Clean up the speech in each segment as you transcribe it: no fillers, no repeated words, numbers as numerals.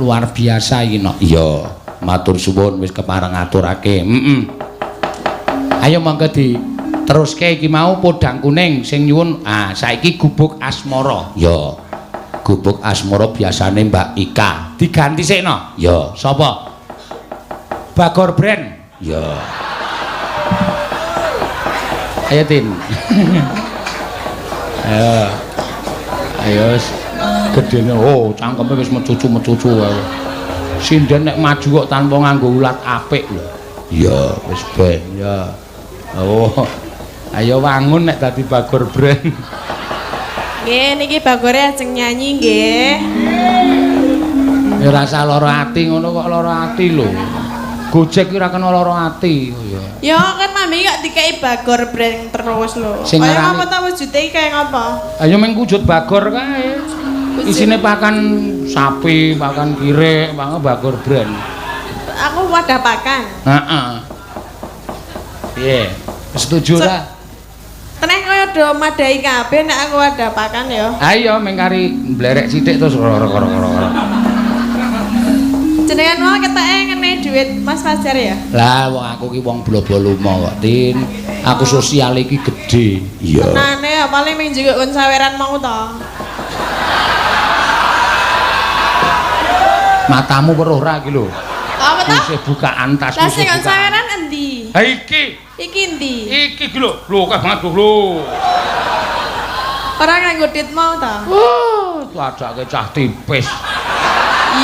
luar biasa iki no. Iya, matur suwun wis kepareng ngaturake. Ayo monggo diteruske iki mau podang kuning sing nyuwun. Ah, saiki gubuk asmara. Ya. Gubuk asmara biasane Mbak Ika. Diganti sikno. Ya, sapa? Bagor Brand. Ya. Ayo Tin. Ayo gedene cangkeme wis mecucu wae. Sinden nek maju kok tanpa nganggo ulat apik lho. Ya, wis ben ya. Ayo wangun nek dadi Bagor Brand. Nggih, niki Bagore ajeng nyanyi nggih. Ya rasa lara ati ngono kok lara ati lho. Gojek ki ora kena lara ati ya. Ya kan mami kok dikei Bagor Brand terus lho. Kaya apa ta wujude iki kaya ngapa? Ayo meng wujud Bagor kae. Isine pakan sapi, pakan kirek, pakan Bagor Brand. Aku wadah pakan. Heeh. Piye? Setuju ora? Teneh kaya do madai kabeh nek aku wadah pakan ya. Ayo meng kari mblerek sithik terus koro-koro. Jenengan mau ketake ngene dhuwit Mas Fajar ya? Lah wong aku ki wong blobo-lumo kok, Tin. Aku sosial iki gedhe. Iya. Tenane ya paling ming njukuk kon saweran mau to. Matamu weruh ra iki lho. Apa to? Wis bukaan tas. Lah sing kon saweran endi? Ha iki. Iki endi? Iki ki lho, kah banget lho. Ora nganggo dit mau to? Tuh adake cah tipis.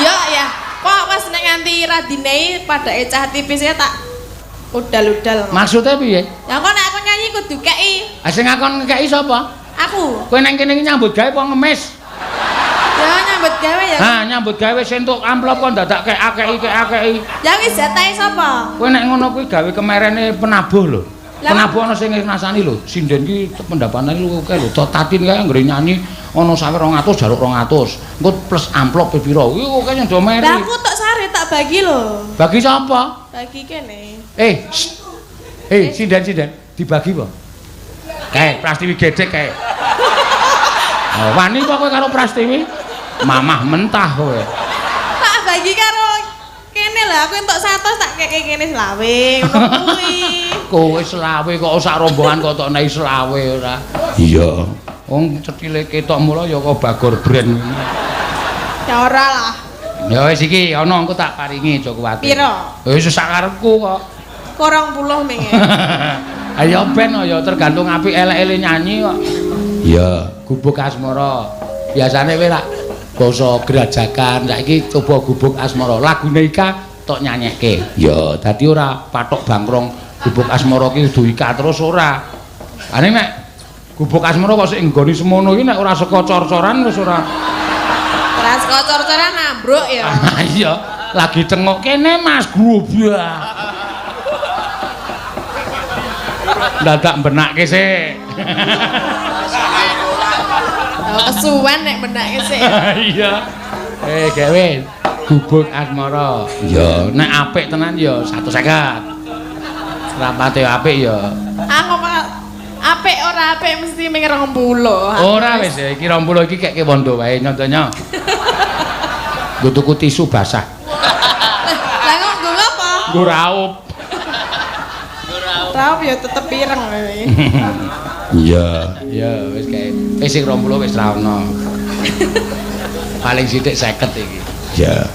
Iya ya. Kok pas nek nganti radinei padake cah tipis ya tak udal-udal. Maksudnya piye? Ya kok nek aku nyanyi kudu kei. Ah sing ngakon kei sapa? Aku. Kowe nang kene iki nyambut gawe apa ngemis? Ya nyambut gawe ya. Ha, nyambut gawe sentuk amplop kok dadak kei. Ya wis jatahe sapa? Kowe nek ngono kuwi gawe kemerene penabuh lho. Penabuh ana sing ngrasani lho. Sinden ki pendapatane lu kae lho. Tatin kae anggere nyanyi ana sawe 200 jaluk 200. Engko plus amplop pira. Kuwi kok nyondo meri. Lah aku tok sare tak bagi lho. Bagi sapa? Bagi kene. Sinden dibagi apa? Kae Prastiwi gedhek kae. Oh, wani kok kowe karo Prastiwi? Mamah mentah kowe. Tak bagi karo kene lho, aku entuk 100 tak keke kene selawe ngono kuwi. Kowe selawe kok sak rombongan kok tok naik selawe ora. Iya. Wong cethile ketok mula ya kok Bagor Brand. Ya ora lah. Ya wis iki ana engko tak paringi aja kuwatir. Piro? Wis sak karepku kok. 20 menge. Ayo ben ya tergantung apik elek-ele nyanyi kok. Iya, gubuk asmara. Biasane kowe lak basa Grajakan, saiki coba gubuk asmara. Lagune Ika tok nyanyekke. Ya, dadi ora patok bangkrong gubuk asmara ki kudu Ika terus ora. Ane nek gubuk asmara kok sik nggoni semono iki nek ora saka cor-coran wis ora. Ora saka cor-coran ambruk ya. Iya, lagi tengok kene Mas Grobak. Dadak benakke sik. Kesuwen nek benake sik. Iya. Gawe gubuk asmara. Ya, nek apik tenan ya 150. Rapate apik ya. Aku kok apik ora apik mesti ming 20. Ora wis ya, iki 20 iki keke wondo wae nyontonya. Nggo tuku tisu basah. Lah kok nggo apa? Nggo raup. Raup ya tetep pireng kowe. Iya, ya wis kae. Wis sing 20 wis ra ono. Paling sithik 50 iki. Ya.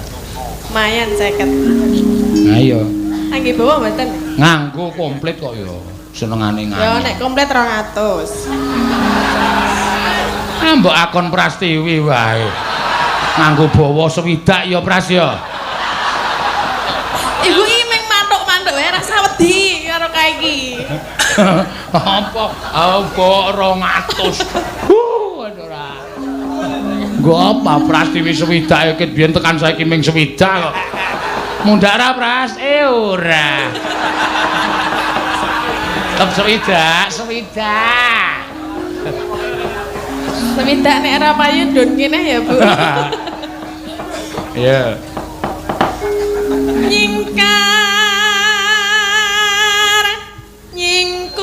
Lumayan 50. Ayo. Nggih bawa mboten? Nganggo komplit kok ya. Senengane nganyi. Ya nek komplit 200. Mbok akon Prastiwi wae. Nganggo bawa swidak ya Pras ya. Ibu iki meng mantuk-mantuk wae rasa wedi karo kae iki. Apa? Apa 200. Ora. Nggo apa Prastiwi swidak iki biyen tekan saiki ming swidak kok. Mundhak ra Pras? Ora. Tetep swidak. Swidak nek ora payu ndun kene ya, Bu. Iya. Nyingkar nyingkur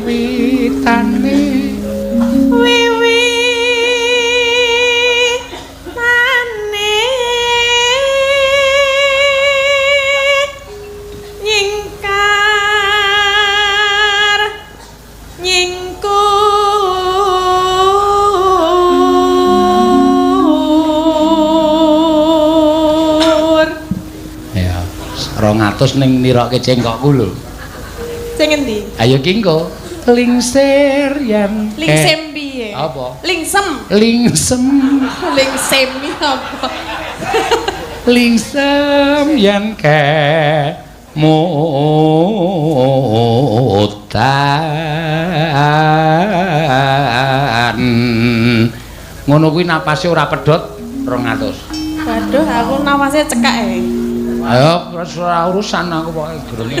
wiwitane nyingkar nyingkur ya 200 ning nirokke cengkokku lho sing endi ayo ki engko lingsir yen lingsem piye apa lingsem lingsem lingsem apa lingsem yen ke mutan ngono kuwi napase ora pedhot 200 waduh aku nafasnya cekak ayo ora urusan aku pokoke gerene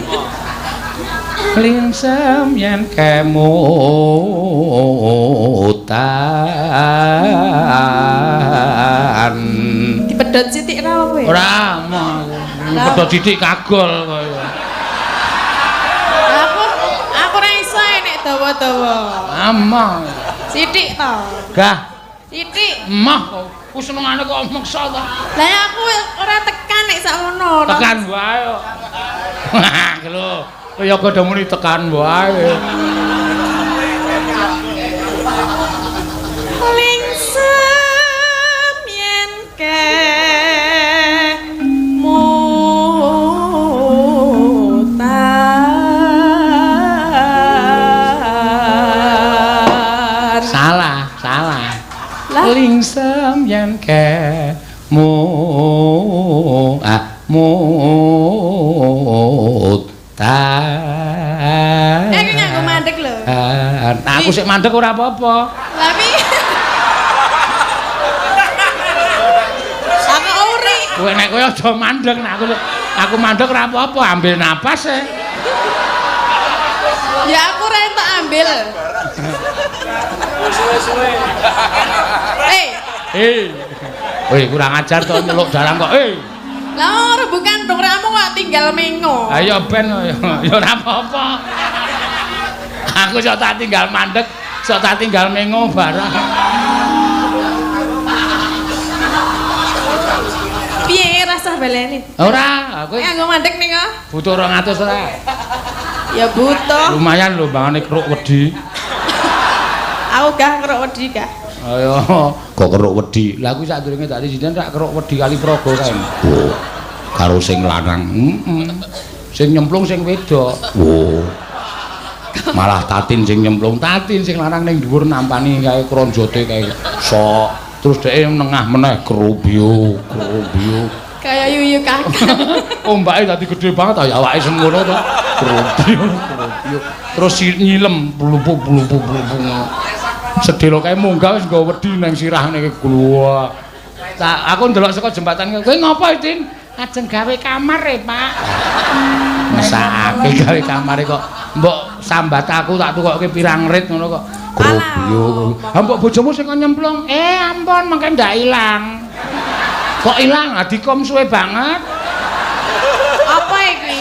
lingsem yen ke mutan dipedhot sithik ra apa ya ora pedhot sithik kagol kaya aku ra iso nek dawa-dawa amah sithik to gah sithik emah ku senengane kok meksa to lah aku ora tekan nek sakmono tekan wae kok lho kaya padha muni tekan wae lingsem yen ke mutar salah lingsem yen ke mutan iki nganggo mandek lho aku sik mandek ora apa-apa lah piye aku uri kowe nek kowe aja mandek nek aku mandek ora apa-apa ambil napas ya aku ra entuk ambil Woi kurang ajar to nyeluk dalang kok lah ora bukan dong ramu kok tinggal mengo ayo ben ya ora apa-apa aku sok tak tinggal mandek sok tak tinggal mengo barang piye rasa baleni ora aku nganggo mandek ning kok butuh 200 ora ya butuh lumayan lho bangane keruk wedi aku gak keruk wedi gak ayo kok keruk wedi lah kuwi sadurunge tak disiden rak keruk wedi kali progo kae oh karo sing lanang sing nyemplung sing wedok oh malah tatin sing nyemplung tatin sing lanang ning dhuwur nampani kae kronjote kae sok terus dhek nengah meneh kerubyu kaya yuyu kakak ombake dadi gede banget ya awake semono to kerubyu terus nyilem blubuk sedelo kae munggah wis nggo wedi nang sirahne iki gluwak aku ndelok saka jembatan kowe ngopo Tin ajeng gawe kamar Pak mesake gawe kamar kok mbok sambat aku tak tukokke pirang rit ngono kok kerubyu ha mbok bojomu sing nyemplung ampun mengke ndak ilang kok ilang dikom suwe banget apa iki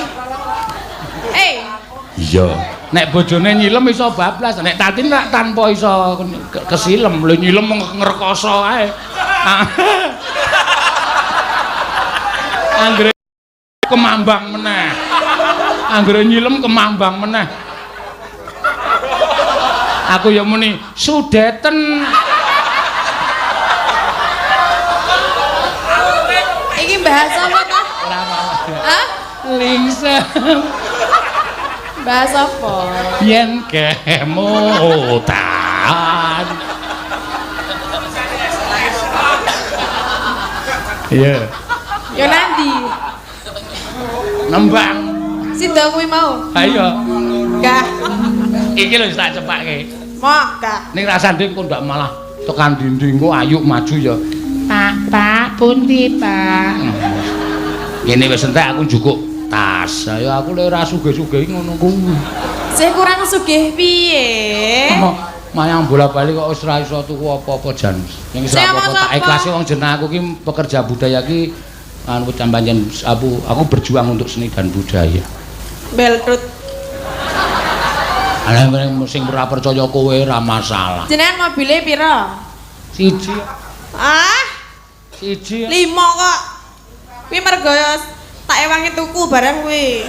iya nek bojone nyilem iso bablas nek tatin tak tanpa iso kesilem lho nyilem ngrekoso ae anggere kemambang meneh anggere nyilem kemambang meneh aku ya muni sudeten iki bahasa apa ta ora apa-apa hah lingsem bahasa apa yen kemutan iya yo nanti nembang sida kuwi mau ayo gak iki lho tak cepake mau gak ning rasane kok ndak malah tekan dinding kok ayo maju ya Pak pundi Pak ngene wis entek aku njukuk tas ayo aku lek ora sugih-sugih ngono kuwi sing kurang sugih piye mayang bola-bali kok wis ora iso tuku apa-apa jan ning iso apa-apa tak ikhlasi wong jeneng aku ki pekerja budaya ki anu cambanjen aku berjuang untuk seni dan budaya beltrut Ana sing ora percaya kowe ora masalah. Jenengan mobile pira? Siji. Ah, Siji. 5 kok. Kuwi mergo tak ewangi tuku barang kuwi.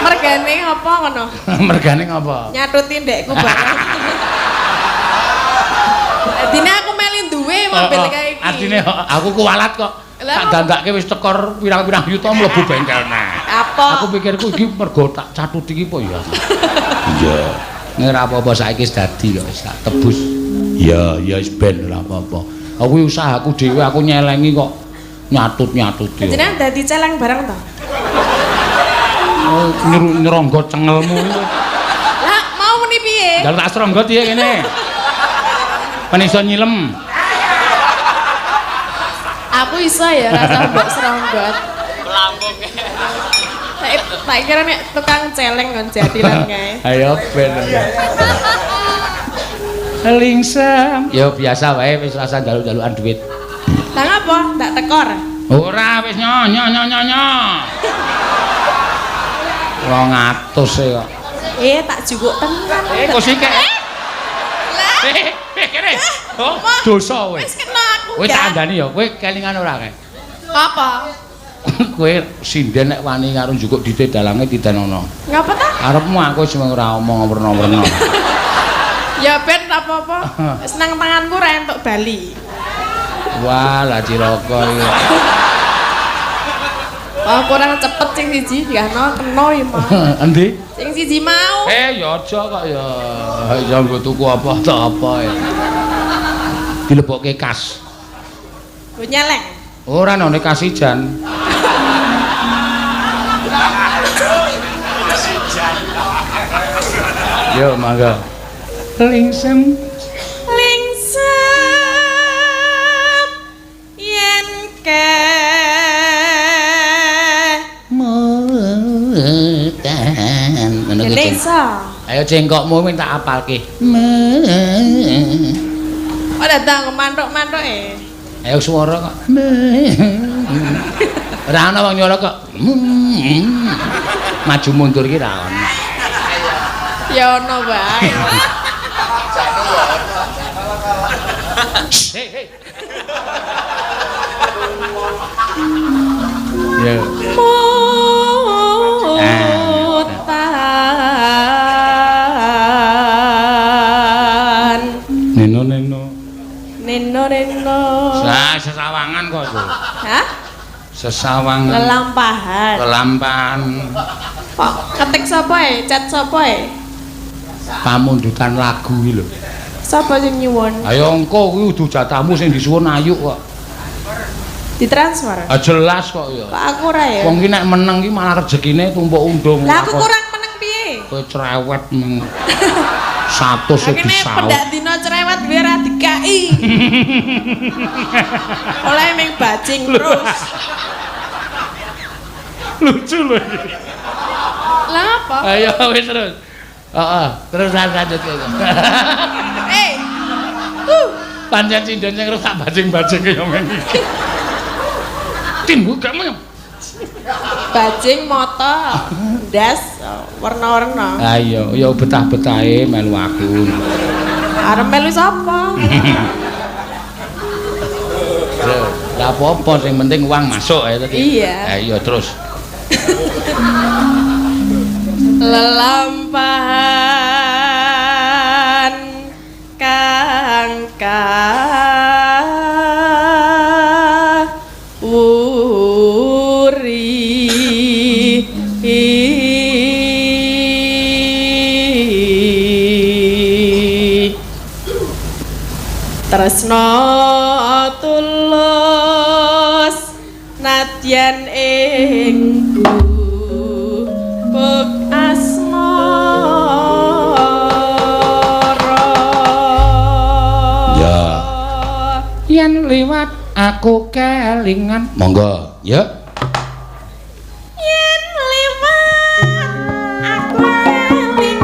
Mergane apa ngono? Mergane ngapa? Nyatuti ndekku barang. Dine aku meli duwe mobil kayak iki. Artine aku kuwalat kok. Tak dandake wis tekor pirang-pirang yuta mlebu bengkel nah. Apa? Aku pikirku iki mergo tak catuti iki apa ya. Iya. Nek ora apa-apa saiki wis dadi kok wis tak tebus. Iya, ya wis ben ora apa-apa. Aku usahaku dhewe aku nyelengi kok nyatut-nyatuti. Jenengan dadi celeng barang to? Oh, nyeronggot cengelmu. Lah, mau muni piye? Njaluk tak seronggot ya kene. Ben iso nyilem. Aku iso ya rasa mbok seronggot. Lambung. Tak kira nek tukang celeng kon jadilan kae. Ayo ben. Lingsam. Ya biasa wae wis rasa njaluk-njalukan duit. Lah ngapa? Ndak tekor. Ora wis nyo. 200 e kok. Tak jukuk tenan. Kok sik. Lah. Kene. Oh, dosa kowe. Wis kena aku. Kowe tak andani ya, kowe kelingan ora kae. Apa? Kowe sinden nek wani karo njukuk dite dalange tidanono. Ngapa ta? Arepmu aku sing ora omong werna-werna. Ya ben apa-apa. Seneng tanganku ra entuk bali. Wah, lah Ciraka iki. Oh, kurang cepet sing siji digahno kena ya mau. Endi? Sing siji mau. Ya aja kok ya. Ya nggo tuku apa ta apa ya. Dilebokke kas. Go nyeleng. Ora ana kasijan. Yo mangga. Lingsem yen ke mutan. Desa. Ayo cengkokmu minta apalke. Oh datang mantuk-mantuk e. Ayo swara kok. Ora ana wong nyara kok. Maju mundur ki ra ono. Ya ono wae. Hei. Ya. Neno. Sesawangan kok itu. Hah? Sesawangan. Lelampahan. Kok ketik sapa e? Chat sapa e? Pamundutan lagu iki lho. Sapa sing nyuwun? Ayo engko kuwi udu jatahmu sing disuwun ayu kok. Ditransfer. Jelas kok ya. Kok aku ora ya? Wong ki nek meneng ki malah rezekine tumpuk undung. Lah aku kurang meneng piye? Kowe cerewet meng 100 e Kene disaut. pendak dina cerewet duwe ra dikai. Oleh ming bajing terus. Lucu lho iki. Lah apa? Ayo wis terus. Heeh, terus lanjut kowe. Pancen sinden sing rusak bajing-bajing kaya ngene iki. Timbu gak meneng. Bajing moto ndas warna-warna. Ayo, ya betah-betahe melu aku. Arep melu sapa? Lah apa-apa sing penting uang masuk ya tadi. Iya. Ayo terus. Lelampahan kang tresna tulus nadyan ing buk asmara ya yen liwat aku kelingan monggo ya yen liwat aku kelingan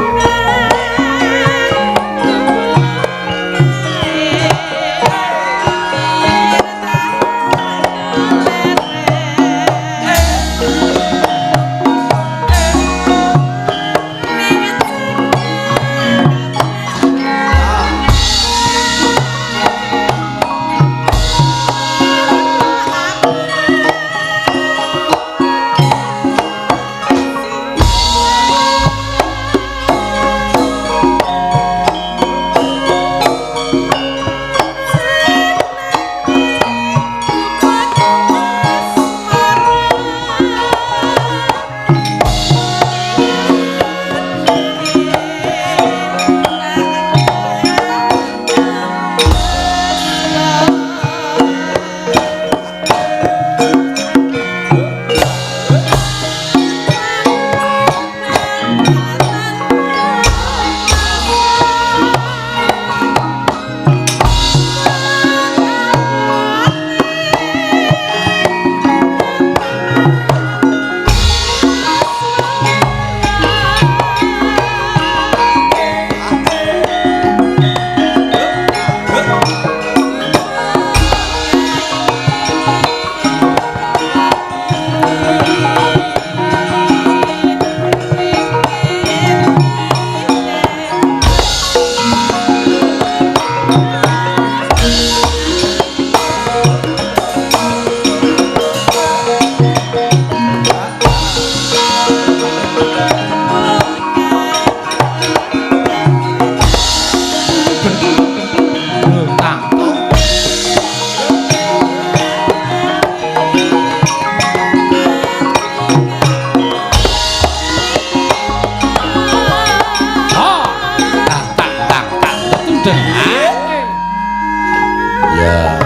Ya.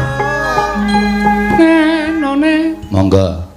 None. Monggo.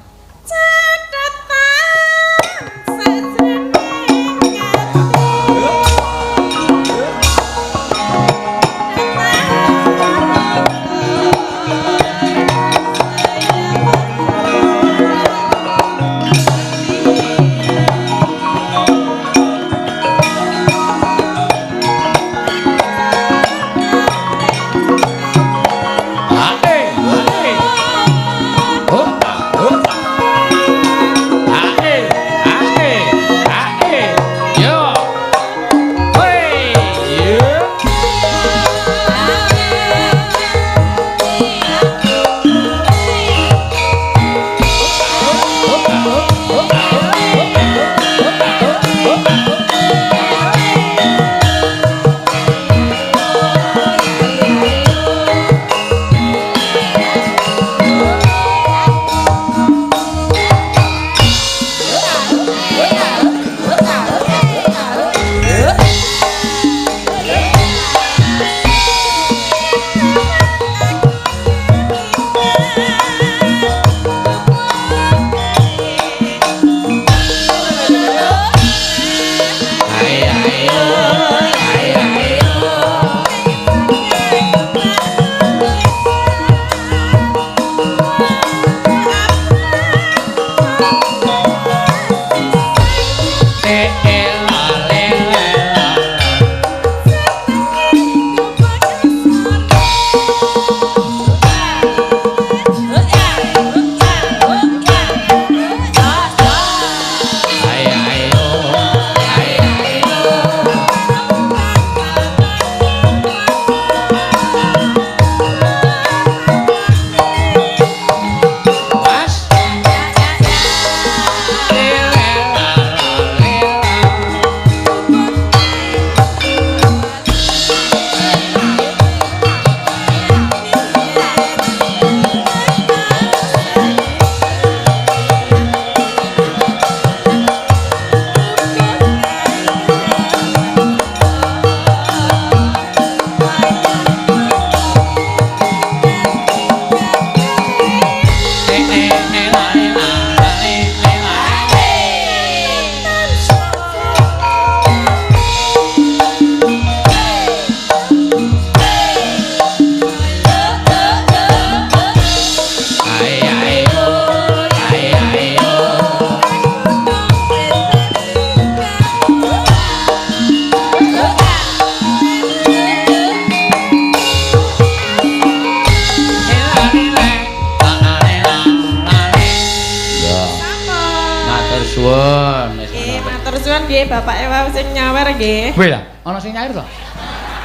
nggih, bapake wae sing nyawer nggih. Kowe lah, ana sing nyawer to?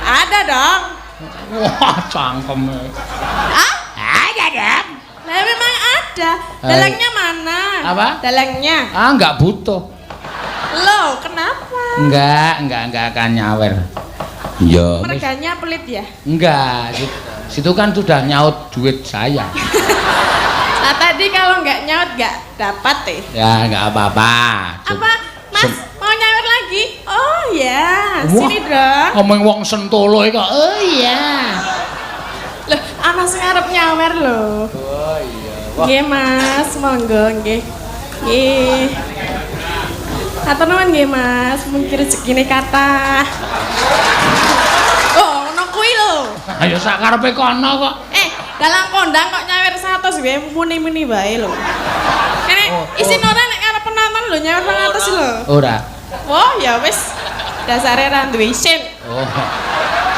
Ada dong. Wah, cangkeme. Ah? Ada dong. Lah memang ada. Dalangnya mana? Apa? Dalangnya. Ah, enggak butuh. Loh, kenapa? Enggak akan nyawer. Iya. Merganya pelit ya? Enggak, situ kan sudah nyaut duit saya. Nah tadi kalau nggak nyaut nggak dapat Ya nggak apa-apa. Apa? Mas mau nyawer lagi? Oh ya, sini dong. Ngomong wong Sentolo kok. Oh iya. Loh, ana sing arep nyawer lho. Oh iya. Nggih Mas, monggo nggih. Nggih. Atur nuwun nggih Mas, mungkin rezekine kathah. Oh, ngono kuwi lho. Ayo sak karepe kono kok. Dalang kondang kok nyawer 100 wae muni-muni wae lho. Kene isin ora nek arep penonton lho nyawer 100 lho. Ora. Oh, ya wis. Dasare ra duwe isin. Oh.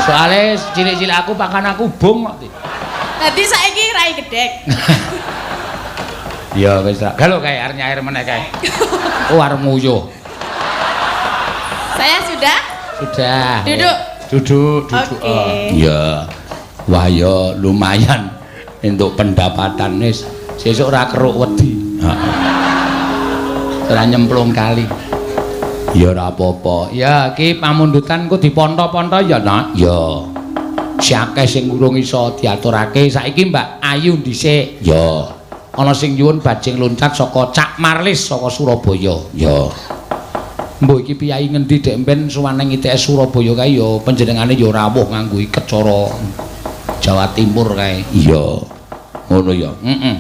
Soale cilik-cilik aku pakan aku bung kok. Dadi saiki rai gedhek. Ya wis ra. Galo kae arep nyair meneh kae. Oh arep nguyuh. Saya sudah? Sudah. Duduk. Duduk. Oke. Iya. Wah ya lumayan untuk pendapatan wis. Sesuk ora keruk wedi. Heeh. Ora nyemplung kali. Ya ora apa-apa. Ya iki pamundutan ku diponto-ponto ya, Nak. Ya. Siakeh sing urung iso diaturake saiki Mbak Ayu dhisik. Ya. Ana sing nyuwun bajing loncat saka Cak Marlis saka Surabaya. Ya. Mbok iki piyai ngendi dek mben suwaneng ITS Surabaya kae ya panjenengane ya rawuh nganggo iket cara Jawa Timur kae. Iya. Ngono ya. Heeh.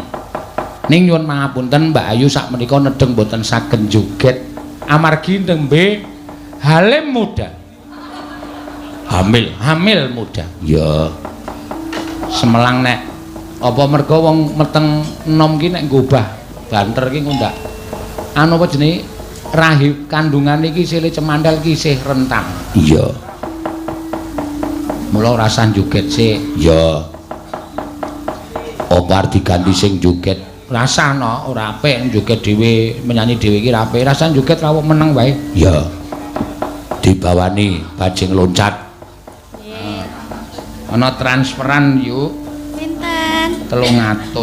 Ning nyuwun pangapunten Mbak Ayu sakmenika nedeng boten saged joget amargi nembe halim muda. Hamil muda. Ya. Semelang nek apa merga wong meteng enom ki nek ngobah banter ki ngundak. Anu apa jenenge rahim kandungan iki sile cemandal ki isih rentang. Iya. Mula rasan joget sik. Ya. Opar diganti sing joget. Rasana ora apik joget dhewe menyanyi dhewe iki ra apik. Rasan joget rawuh meneng wae. Ya. Dibawani bajing loncat. Nggih. Ana transferan yuk. Pinten? 300.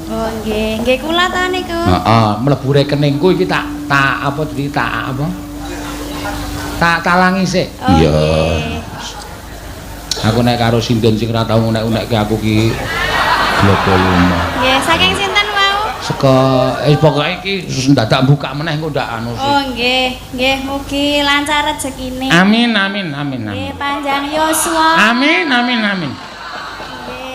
Oh nggih, nggih kula ta niku. Heeh, mlebu rekeningku iki tak apa jadi tak apa? Tak talangi sik. Iya. Aku nek karo sinden sing ora tau unek-unekke aku ki blogo lumo. Nggih, saking sinten wau? Saka pokoke iki dadak buka meneh engko ndak anu sih. Oh nggih, mugi lancar rezekine. Amin. Nggih, panjang yuswa. Amin.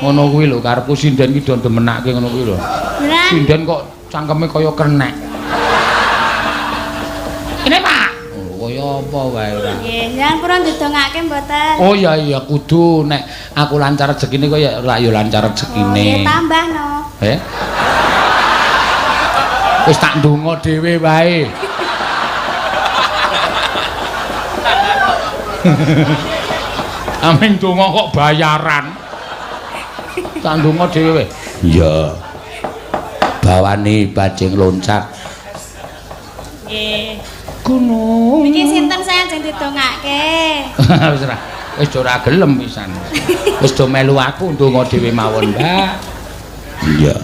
Ngono kuwi lho karepku sinden ki do demenake ngono kuwi lho. Beneran? Sinden kok cangkeme kaya kenek. Ini Pak. Kaya apa wae ora. Nggih, njenengan purun didongake mboten? Oh iya kudu nek aku lancar rezekine kok ya ora ya lancar rezekine. Nggih, tambah no. Wis tak ndonga dhewe wae. Amin donga kok bayaran. Tak ndonga dhewe. Iya. Bawani bajing loncat. Nggih. Gunung. Niki sinten saya ajeng didongake? Wis ora gelem pisan. Wis do melu aku ndonga dhewe mawon, Mbak. Iya.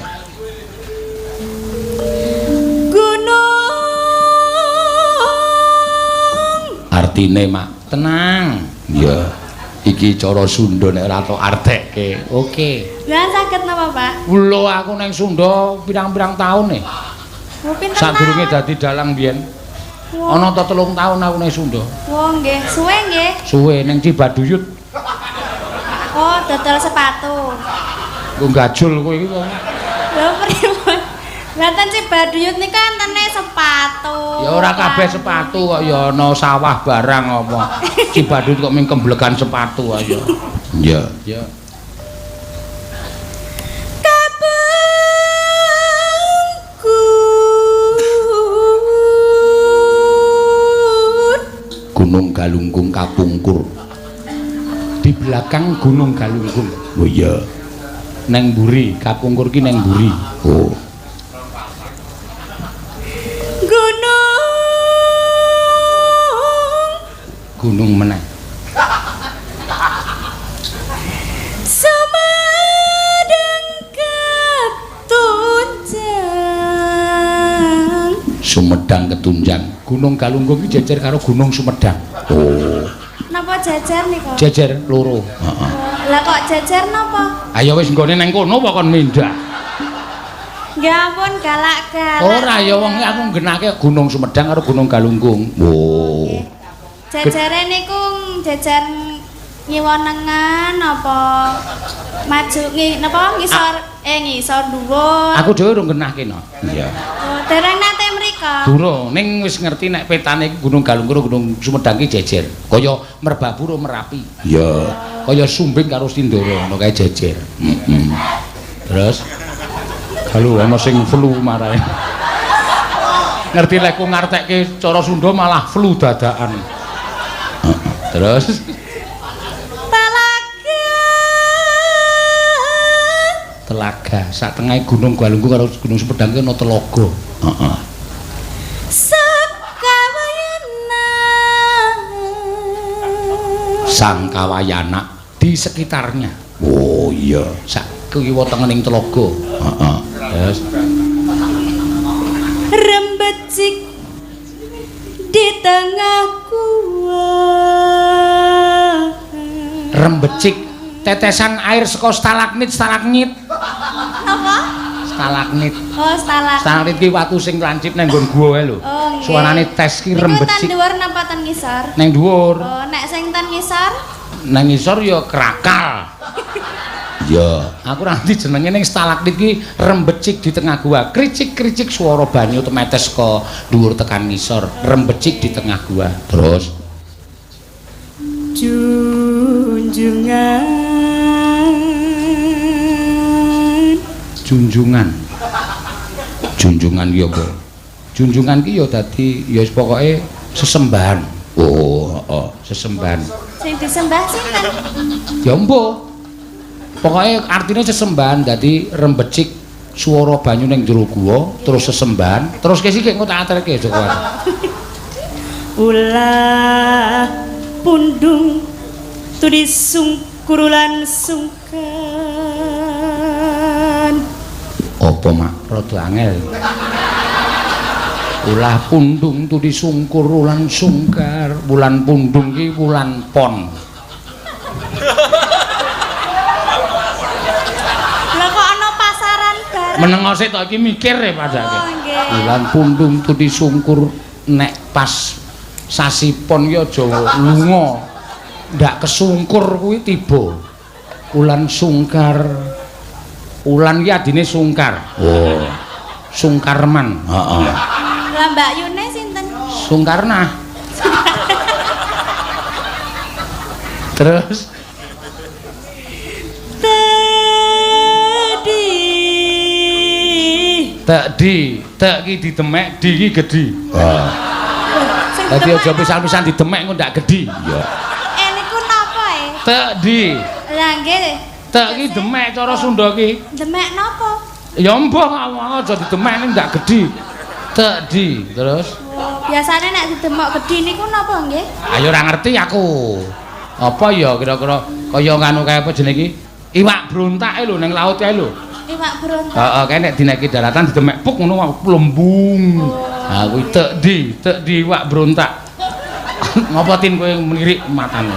Gunung. Artine, Mak, tenang. Iya. Iki cara Sunda nek ora tok artekke. Oke. Lah saged napa, Pak? Lho aku ning Sunda pirang-pirang taun nih. Oh, pinten Sadurunge dadi dalang biyen. Ana ta 3 taun aku ning Sunda. Oh, nggih. Suwe nggih. Suwe ning Cibaduyut. Oh, dodol sepatu. Ku gajul kowe iki kok. Lho pripun? Mboten Cibaduyut nika antene sepatu. Ya ora kabeh sepatu kok ya ana sawah barang apa. Cibaduyut kok ming kemblekan sepatu ayo. Iya. Ya. Gunung Galunggung kapungkur. Di belakang Gunung Galunggung. Oh iya. Neng Buri, kapungkur ki neng Buri. Oh. Gunung meneh. Sumedang ketunjang. Sumedang ketunjang. Gunung Galunggung iki jejer karo Gunung Sumedang. Oh. Napa jejer nika? Jejer loro. Heeh. Lah kok jejer napa? Ayo wis nggone nang kono apa kon mindah? Nggih ampun galak-galak. Ora ya wong aku nggenake Gunung Sumedang karo Gunung Galunggung. Oh. Jejere niku jejer ngiwonengan apa maju napa ngisor dhuwur. Aku dhewe urung genahke no. Iya. Oh, dereng nate mrika. Durung, ning wis ngerti nek petane Gunung Galunggung Gunung Sumedang ki jejer. Kaya Merbabu karo Merapi. Iya. Kaya Sumbing karo Sindoro ngono kae jejer. Heeh. Terus kalau ana sing flu marahe. Ngerti lek ku ngartekke cara Sunda malah flu dadakan. Terus telaga sak tengah Gunung Galunggung karo Gunung Sumedang ki ana telaga. Heeh. Sangkawayana di sekitarnya. Oh iya, sak kiwa tengening telaga. Heeh. Terus rembecik di tengah gua. Rembecik tetesan air saka stalagmit. Apa? Stalagmit. Oh, stalagmit. Stalagmit ki watu sing lancip nang nggon gua wae lho. Oh, nggih. Suarane tes ki rembecik. Niku ten dhuwur napa ten ngisor? Nang dhuwur. Oh, nek sing ten ngisor? Nang ngisor ya krakal. Ya, aku ora ngerti jenenge ning stalaktit iki rembecik di tengah gua. Kricik-kricik swara banyu temetes ka dhuwur tekan ngisor. Rembecik di tengah gua. Terus junjungan ki apa? Junjungan ki ya dadi ya pokoke sesembahan. Oh, sesembahan. Sing disembah sinten? Ya mbuh. Pokoke artine sesembahan dadi rembecik swara banyu ning jero guwa terus sesembahan terus kesi engko tak aterke Joko. Ulah pundung tudi sungkurulan sungkan. Apa mak rada angel. Ulah pundung tudi sungkur ulan sungkar. Wulan pundung ki wulan pon. Menengo sik tok iki mikir e padake. Bulan pundung tudi sungkur nek pas sasi pon ki aja lunga. Ndak kesungkur kuwi tiba. Ulan sungkar. Ulan ki adine sungkar. Oh. Sungkarman. Heeh. Lah Mbak Yune sinten? Sungkarna. Terus tek ki didemek, di ki gedhi. Wah. Dadi aja pisan-pisan didemek engko ndak gedhi. Iya. Niku napa Tek di. Lah nggih. Tek ki demek cara Sunda ki. Demek napa? Ya mbah aja didemek ning ndak gedhi. Tek di, terus. Biasane nek didemek gedhi niku napa nggih? Ayo ora ngerti aku. Apa ya kira-kira kaya nganu kaya apa jenenge iki? Iwak brontak lho ning laut kae lho. Iwak brontak. Heeh, kae nek dinaiki daratan didemek puk ngono lembung. Ha kuwi tek di iwak brontak. Ngopo tin kowe menirik matane.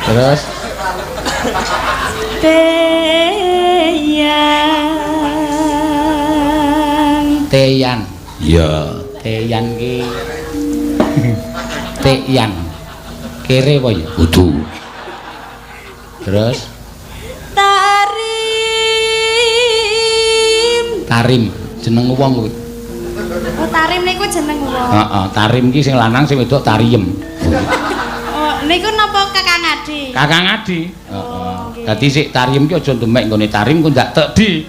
Terus Teyan. Ya, Teyan ki. Teyan. Kere apa ya? Kudu. Terus Tarim jeneng wong kuwi. Oh, Tarim niku jeneng wong. Heeh, Tarim ki sing lanang sing wedok Tariem. Oh, niku napa Kakang Adi? Kakang Adi. Heeh. Dadi sik Tariem ki aja demek nggone Tarim ku ndak tek di.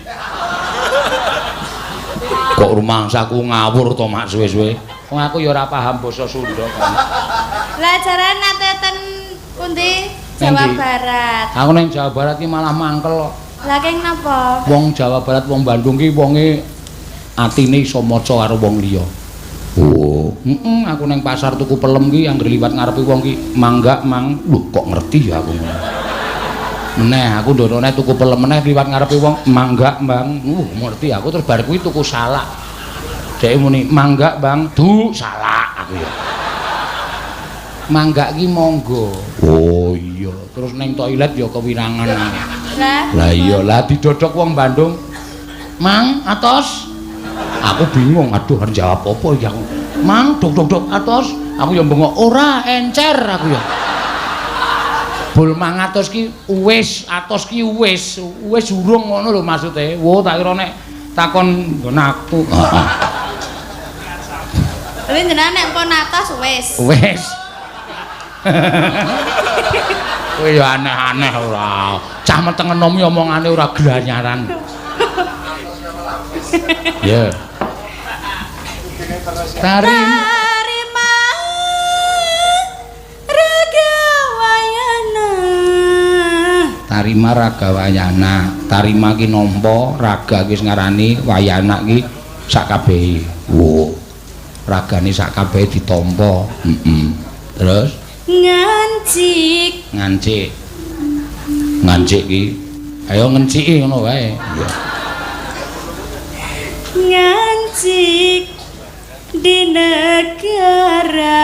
Kok rumangsaku ngawur to mak suwe-suwe. Wong aku ya ora paham basa Sunda kan. Lah jarane nate ten pundi? Jawa Barat. Aku nang Jawa Barat ki malah mangkel kok. Lah keng napa? Wong Jawa Barat wong Bandung ki wonge atine iso maca karo wong liya. Oh, aku nang pasar tuku pelem ki anggere liwat ngarepe wong ki mangga mang. Lho kok ngerti ya aku ngono. Meneh aku ndonone tuku pelem meneh liwat ngarepe wong mangga, Bang. Ngerti aku terus bar kuwi tuku salak. Dhek muni mangga, Bang. Du salak aku ya. Mangga ki monggo. Oh iya, terus neng toilet ya kewirangan. Lah iya, lah didodok wong Bandung. Mang, atos. Aku bingung, aduh harus jawab apa ya. Mang, dok atos. Aku ya bengok, ora encer aku ya. Bol mang atos ki wis, atos ki wis urung ngono lho maksude. Wo tak kira nek takon nggon aku. Heeh. Lha jenengan nek pon atos wis. Wis. Kowe ya aneh-aneh ora. Cah meteng enom omongane ora glanyaran. Ya. Tarim Tarima raga wayana. Tarima ki nampa, raga ki ngarani, wayana ki sakabehe. Wo. Ragane sakabehe ditampa. Terus ngancik ki ayo ngenciki ngono wae iya ngancik di negara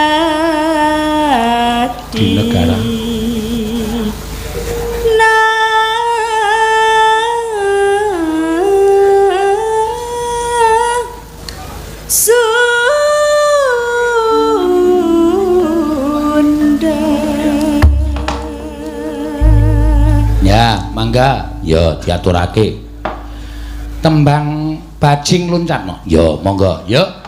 Mangga, ya diaturake. Tembang bajing luncatno. Ya, monggo. Ya.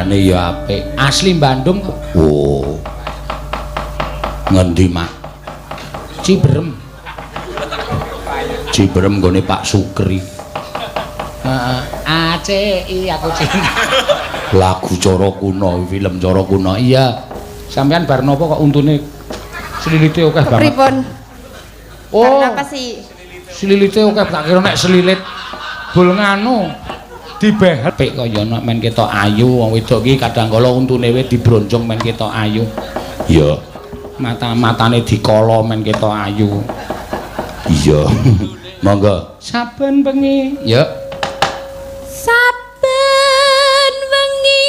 Karyane ya apik. Asli Bandung kok. Oh. Ngendi, Mak? Ciberem. Ciberem nggone Pak Sukri. Heeh. ACI aku cinta. Lagu cara kuno, film cara kuno. Iya. Sampeyan bar napa kok untune slilite akeh banget. Pripun? Oh. Karena apa sih? Slilite akeh tak kira nek slilit bul nganu dibehet kaya nek men ketok ayu wong wedok iki kadang kala untune wis dibronjong men ketok ayu. Iya. Mata-matane dikala men ketok ayu. Iya. Monggo. Saben bengi. Ya. Saben wengi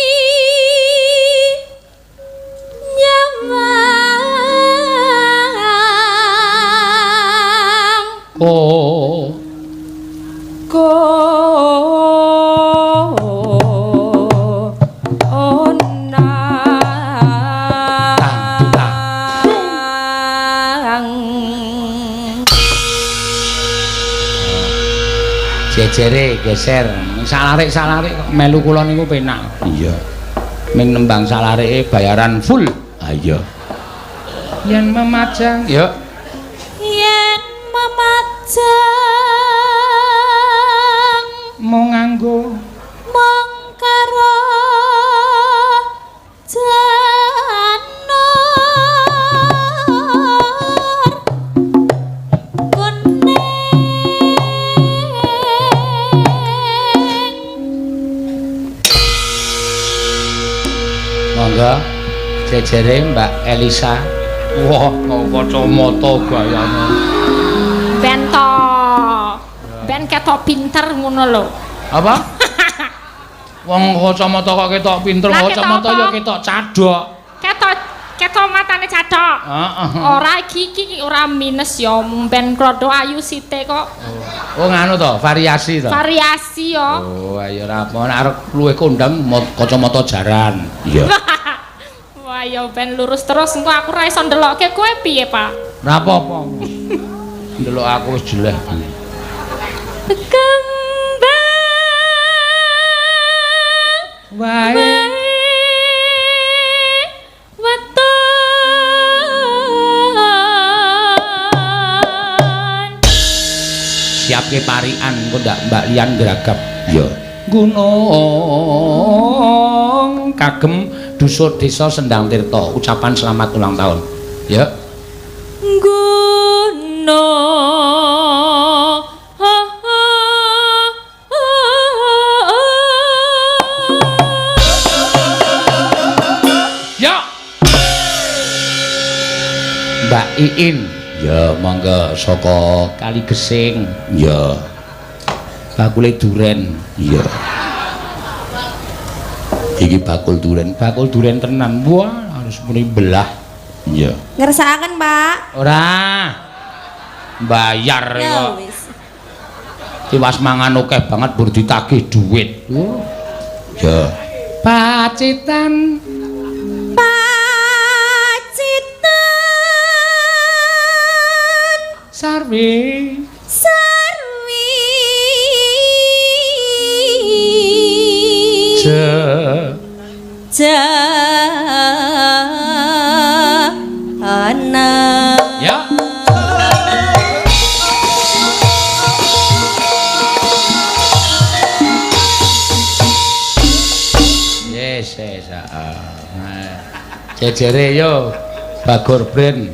nyawang Oh. Jejere geser salarik kok melu kula niku penak. Iya. Ming nembang salarike bayaran full. Ah iya. Yen memajang, ya. Yen memajang Mung nganggo mung karo monggo jejere Mbak Elisa. Wah, kacamata gayane. bento ben ketok pinter ngono lho. Apa? Wong kacamata kok ketok pinter, kacamata ya ketok cadok. Ketok matane cadok. Heeh. Ora iki ora minus ya, ben krodho ayu sithik kok. Oh, nganu to, variasi to. Variasi ya. Oh, ayo ra apa nek arep luwih kondang kacamata jaran. Iya. Wah, ya ben lurus terus engko aku ora iso ndelokke kowe piye, Pak? Ora apa-apa. Ndelok aku wis jeleh. Kembang Wae. Siapke parian kok ndak Mbak Lian geragap. Ya. Gunung kagem Dusur Desa Sendang Tirta. Ucapan selamat ulang tahun. Ya. Gunung Ya. Mbak Iin. Ya, monggo saka Kali Gesing. Ya. Bakule duren. Ya. Iki bakul duren tenan. Wah, harus muni belah. Ya. ngersakaken, Pak. Ora. Bayar Ya kok. wis. Tiwas mangan akeh banget bur ditagih dhuwit. Ya. Pacitan Sarwi Jana. Ya. Yes. Jejere yo Bagor Brand.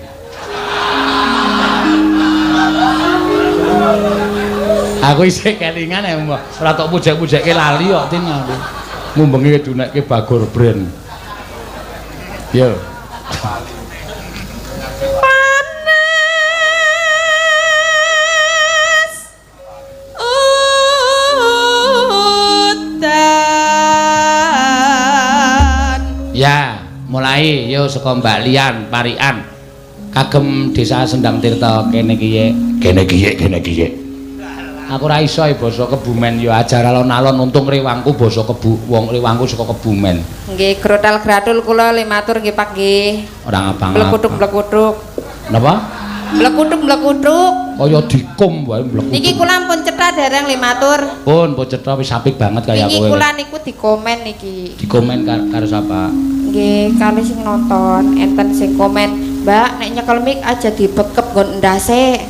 Aku isih kelingan ya, ora tok pujek-pujekke lali kok tin aku. Ngumbengi dunekke Bagor Brand. Yo. Ya, mulai yo saka Mbak Lian Parian kagem Desa Sendang Tirta kene kiye. Aku ora iso basa Kebumen yo ajar alon-alon untung rewangku basa wong rewangku saka Kebumen. Nggih, grotal gratul kula le matur nggih Pak nggih. Ora ngapa-ngapa. Blekutuk. Napa? Blekutuk. kaya dikum wae mlebu. Niki kula pun cetha dereng le matur. Pun cetha wis apik banget kaya kowe. Niki kula niku dikomen niki. Dikomen karo sapa? Nggih, kali sing nonton enten sing komen, "Mbak, nek nyekel mic aja dibekep nggon ndase."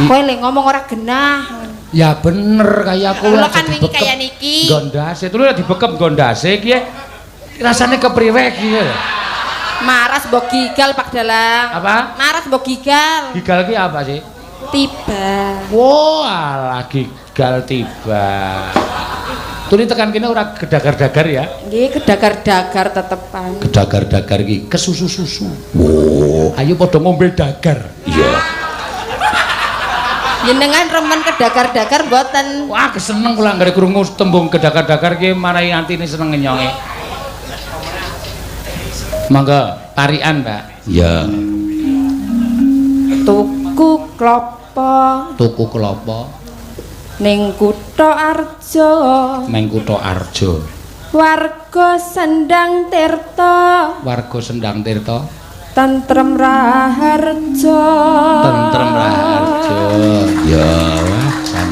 Kowe le ngomong ora genah. Ya bener kaya kowe aja kan wingi kaya niki. Gondase, terus lek dibekep gondase ki rasane kepriwe ki. Maras mbok gigal Pak Dalang. Apa? Maras mbok gigal. Gigal ki apa sih? Tiba. Wah, gigal tiba. Tuli tekan kene ora gedagar-dagar ya? Nggih, gedagar-dagar tetepan. Gedagar-dagar iki kesusu-susu. Wow, ayo padha ngombe dagar. Iya. Jenengan remen kedagar-dagar mboten? Wah, keseneng kula anggere krungu tembung kedagar-dagar ki marai antine seneng ngenyonge. Mangga tarian, Mbak. Iya. Tuku klopo. Tuku klopo ning Kutha Arja. Ning Kutha Arja. Warga Sendang Tirta. Warga Sendang Tirta. Tentrem Raharja. Tentrem Raharja. Ya, wah jan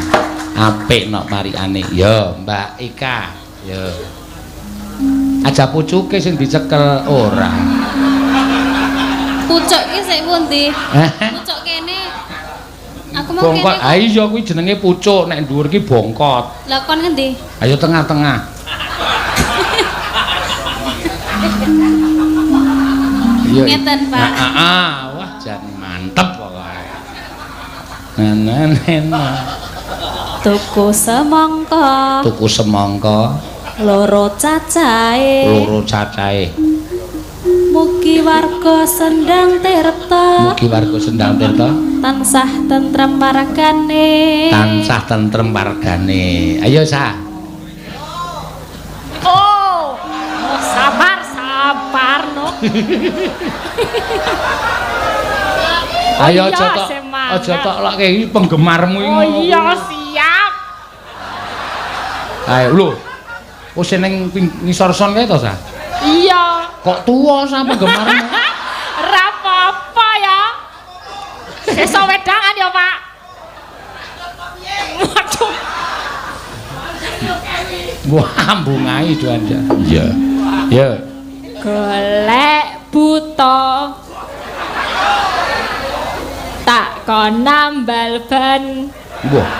apik nok marikane. Ya, Mbak Ika. Ya. Aja pucuke sing dicekel ora. Pucuk ki sik pundi? Pucuk kene. Aku mau kene. Bongkot. Ha iya kuwi jenenge pucuk, nek dhuwur ki bongkot. Lah kon ngendi? Ayo tengah-tengah. Ngeten, Pak. Wah, jan mantep pokoke. Nah. Tuku semangka. Tuku semangka. Loro cacahe. Loro cacahe. Mugi warga Sendang Tirta. Mugi warga Sendang Tirta tansah tentrem margane. Tansah tentrem margane. Ayo, Sa. Oh, sabar no. Ayo aja tok lokke iki penggemarmu iki. Oh iya, siap. Ayo lho. Wis ning ngisor son kae to, Sa? Iya. Kok tuwa sa penggemarmu? Ora apa-apa ya. Sesuk wedangan ya, Pak. Waduh. Wah, bungai itu aja. Iya. Ya. Golek buta. Tak kon nambal ban. Wah.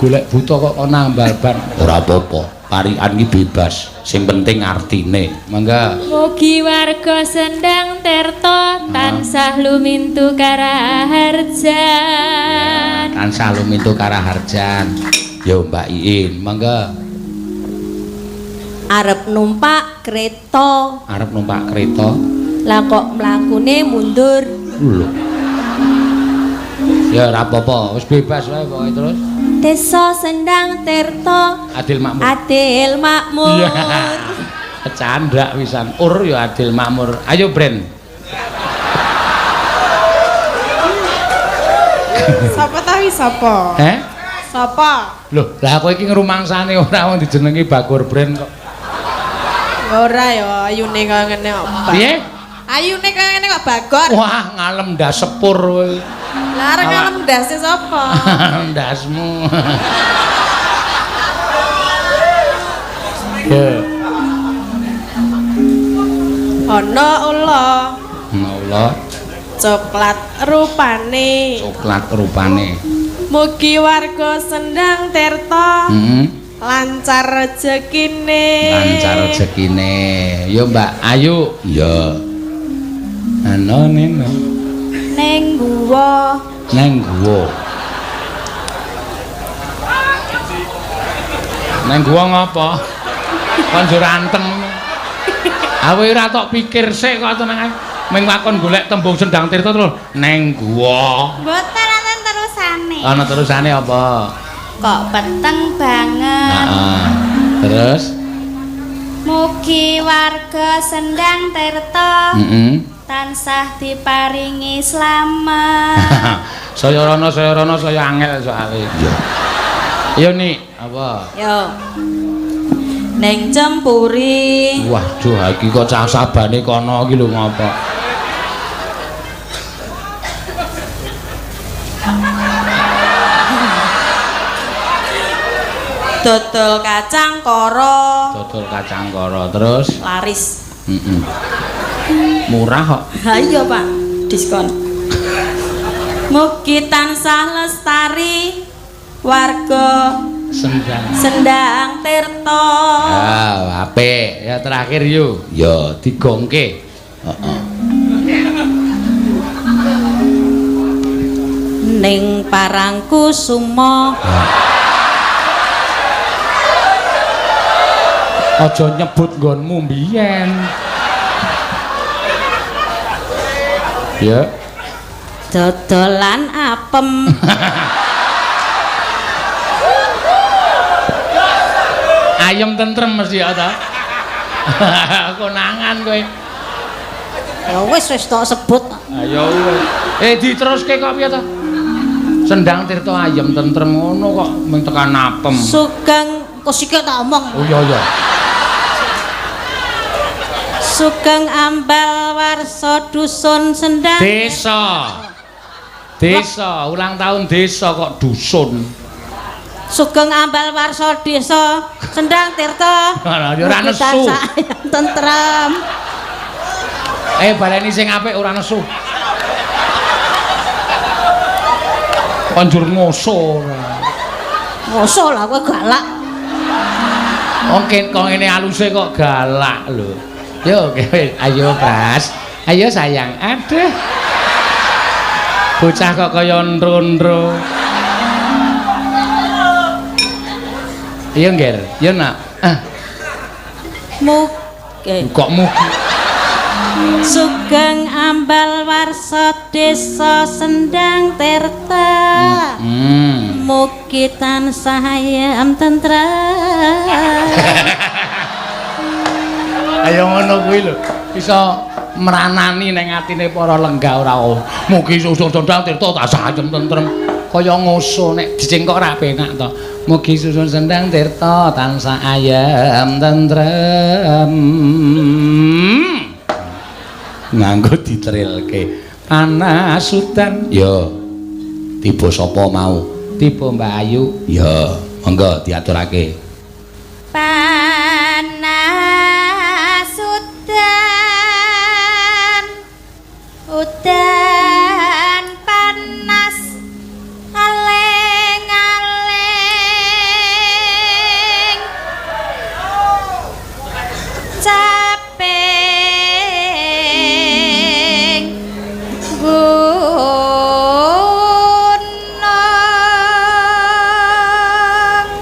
Golek buta kok nambal ban. Ora apa-apa. Parikan iki bebas. Sing penting artine. Mangga. Mugi warga Sendang Tirta tansah lumintu karaharjan. Tansah lumintu karaharjan. Yo Mbak Iin, mangga. Arep numpak kereta. Arep numpak kereta. Lah kok mlakune mundur. Lho. Ya ora apa-apa, wis bebas wae pokoke terus. Desa Sendang Tirta. Adil makmur. Adil makmur. Candak wisan. Ya adil makmur. Ayo, Bren. Sapa ta wi sapa? Sapa? Loh, lah kowe iki ngrumangsane ora wong dijenengi Bakur Bren kok. Ora ya, ayune kaya ngene kok. Piye? Ayune kaya ngene kok Bagor. Wah, ngalem ndas sepur kowe. Lah arek ngalem ndase sapa? Ndasmu. Ya. Ana ula. Allah. Coklat rupane. Coklat rupane. Mugi warga Sendang Tirta. Lancar rezekine. Lancar rezekine. Yo Mbak Ayu. Ya. Anone Neng guwa. Neng guwa. Neng guwa ngapa? Kon njur anteng. Awe ora tok pikir sik kok tenang ae. Ming wakon golek tembung Sendang Tirta terus neng guwa. Mboten ana terusane. Ana terusane apa? Kok peteng banget. Heeh. Terus mugi warga Sendang Tirta. Tansah diparingi slamet. Saya rono saya angel soalé. Iya. Iya Nik, apa? Yo. Neng Cempuri. Waduh, iki kok cah sabane kono iki lho ngapa? Dodol kacang koro. Dodol kacang koro terus Laris. Murah kok. Ha iya, Pak. Diskon. Mugi tansah lestari warga Sendang Tirta. Ya, apik. Ya terakhir yo. Ya digongke. Heeh. Ning Parangkusumo. Aja nyebut nggonmu mbiyen. Ya. Dodolan apem. Ayam tentrem mesti ya ta. Konangan kowe. Ya wis tok sebut. Ayo wis. Diteruske kok piye ta? Sendang Tirta ayam tentrem ngono kok mung tekan apem. Sugeng kosike tak omong. Oh iya. Sugeng ambal warsa dusun Sendang. Desa, ulang tahun desa kok dusun. Sugeng ambal warsa desa Sendang Tirta. Ya ora nesu. Tentrem. Baleni sing apik ora nesu. Panjur ngoso ora. Ngoso lah kowe galak. Kok ngene aluse kok galak lho. Yo, ayo Pras. Ayo sayang. Aduh. Bocah kok kaya ndro-ndro. Iya, Ngger. Ya, Nak. Kok mugi. Sugeng ambal warsa desa Sendang Tirta. Mugi tansah ayam tentrem. Ayo ngono kuwi lho. Bisa meranani ning atine para lenggah ora. Mugi susun Sendang Tirta tansah ayam tentrem. Kaya ngoso nek dicengkok ora penak to. Mugi susun Sendang Tirta tansah ayam tentrem. Nganggo ditrilke. Panasutan. Ya. Tiba sapa mau? Tiba Mbak Ayu. Ya, monggo diaturake. Panasutan. Udan panas aleng-aleng.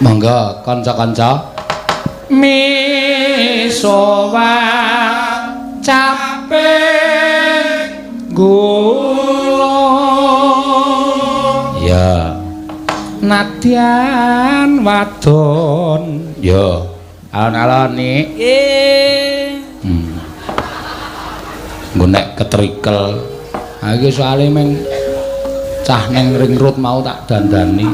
Monggo kanca-kanca misowa capek gula ya nadyan wadon ya alon-alon nih nggo nek ketrikel iki soalé meng cah neng ring road mau tak dandani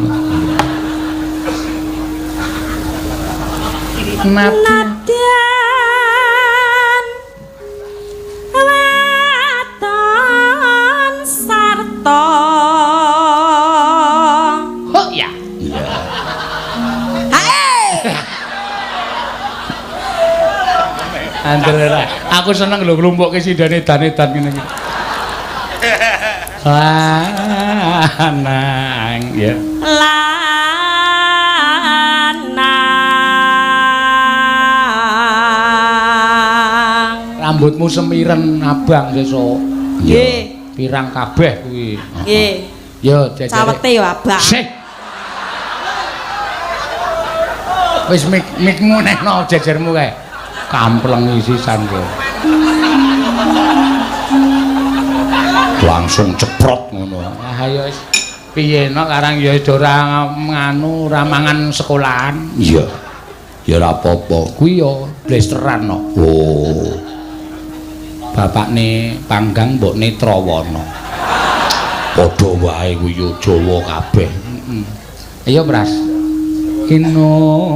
nadyan wadon sarta oh ya iya Andrera aku seneng lho nglumpukke sindane dan-edan ngene iki lanang ya rambutmu semiren abang sesuk. Nggih. Pirang kabeh kuwi. Nggih. Yo jajare. Cawete yo abang. Sik. Wis mikmu nekno jejermu kae. Kampleng sisan kowe. Langsung ceprot ngono. Ah ya wis piye no karang ya ora nganu ora mangan sekolahan. Iya. Ya ora apa-apa. Kuwi yo blesteran no. Oh. Bapakne Panggang mbokne Trawana. Padha wae kuwi yo Jawa kabeh. Ayo Pras. Hinu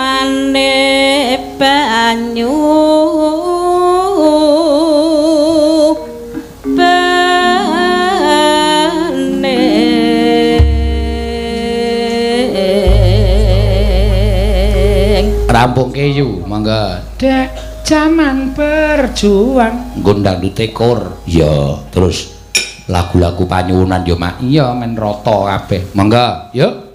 maneh banyu Kampung Keyu, mangga. Dek zaman berjuang. Nggon dangdute kur. Ya, terus lagu-lagu panyuwunan ya mak. Iya men rata kabeh. Mangga, yuk.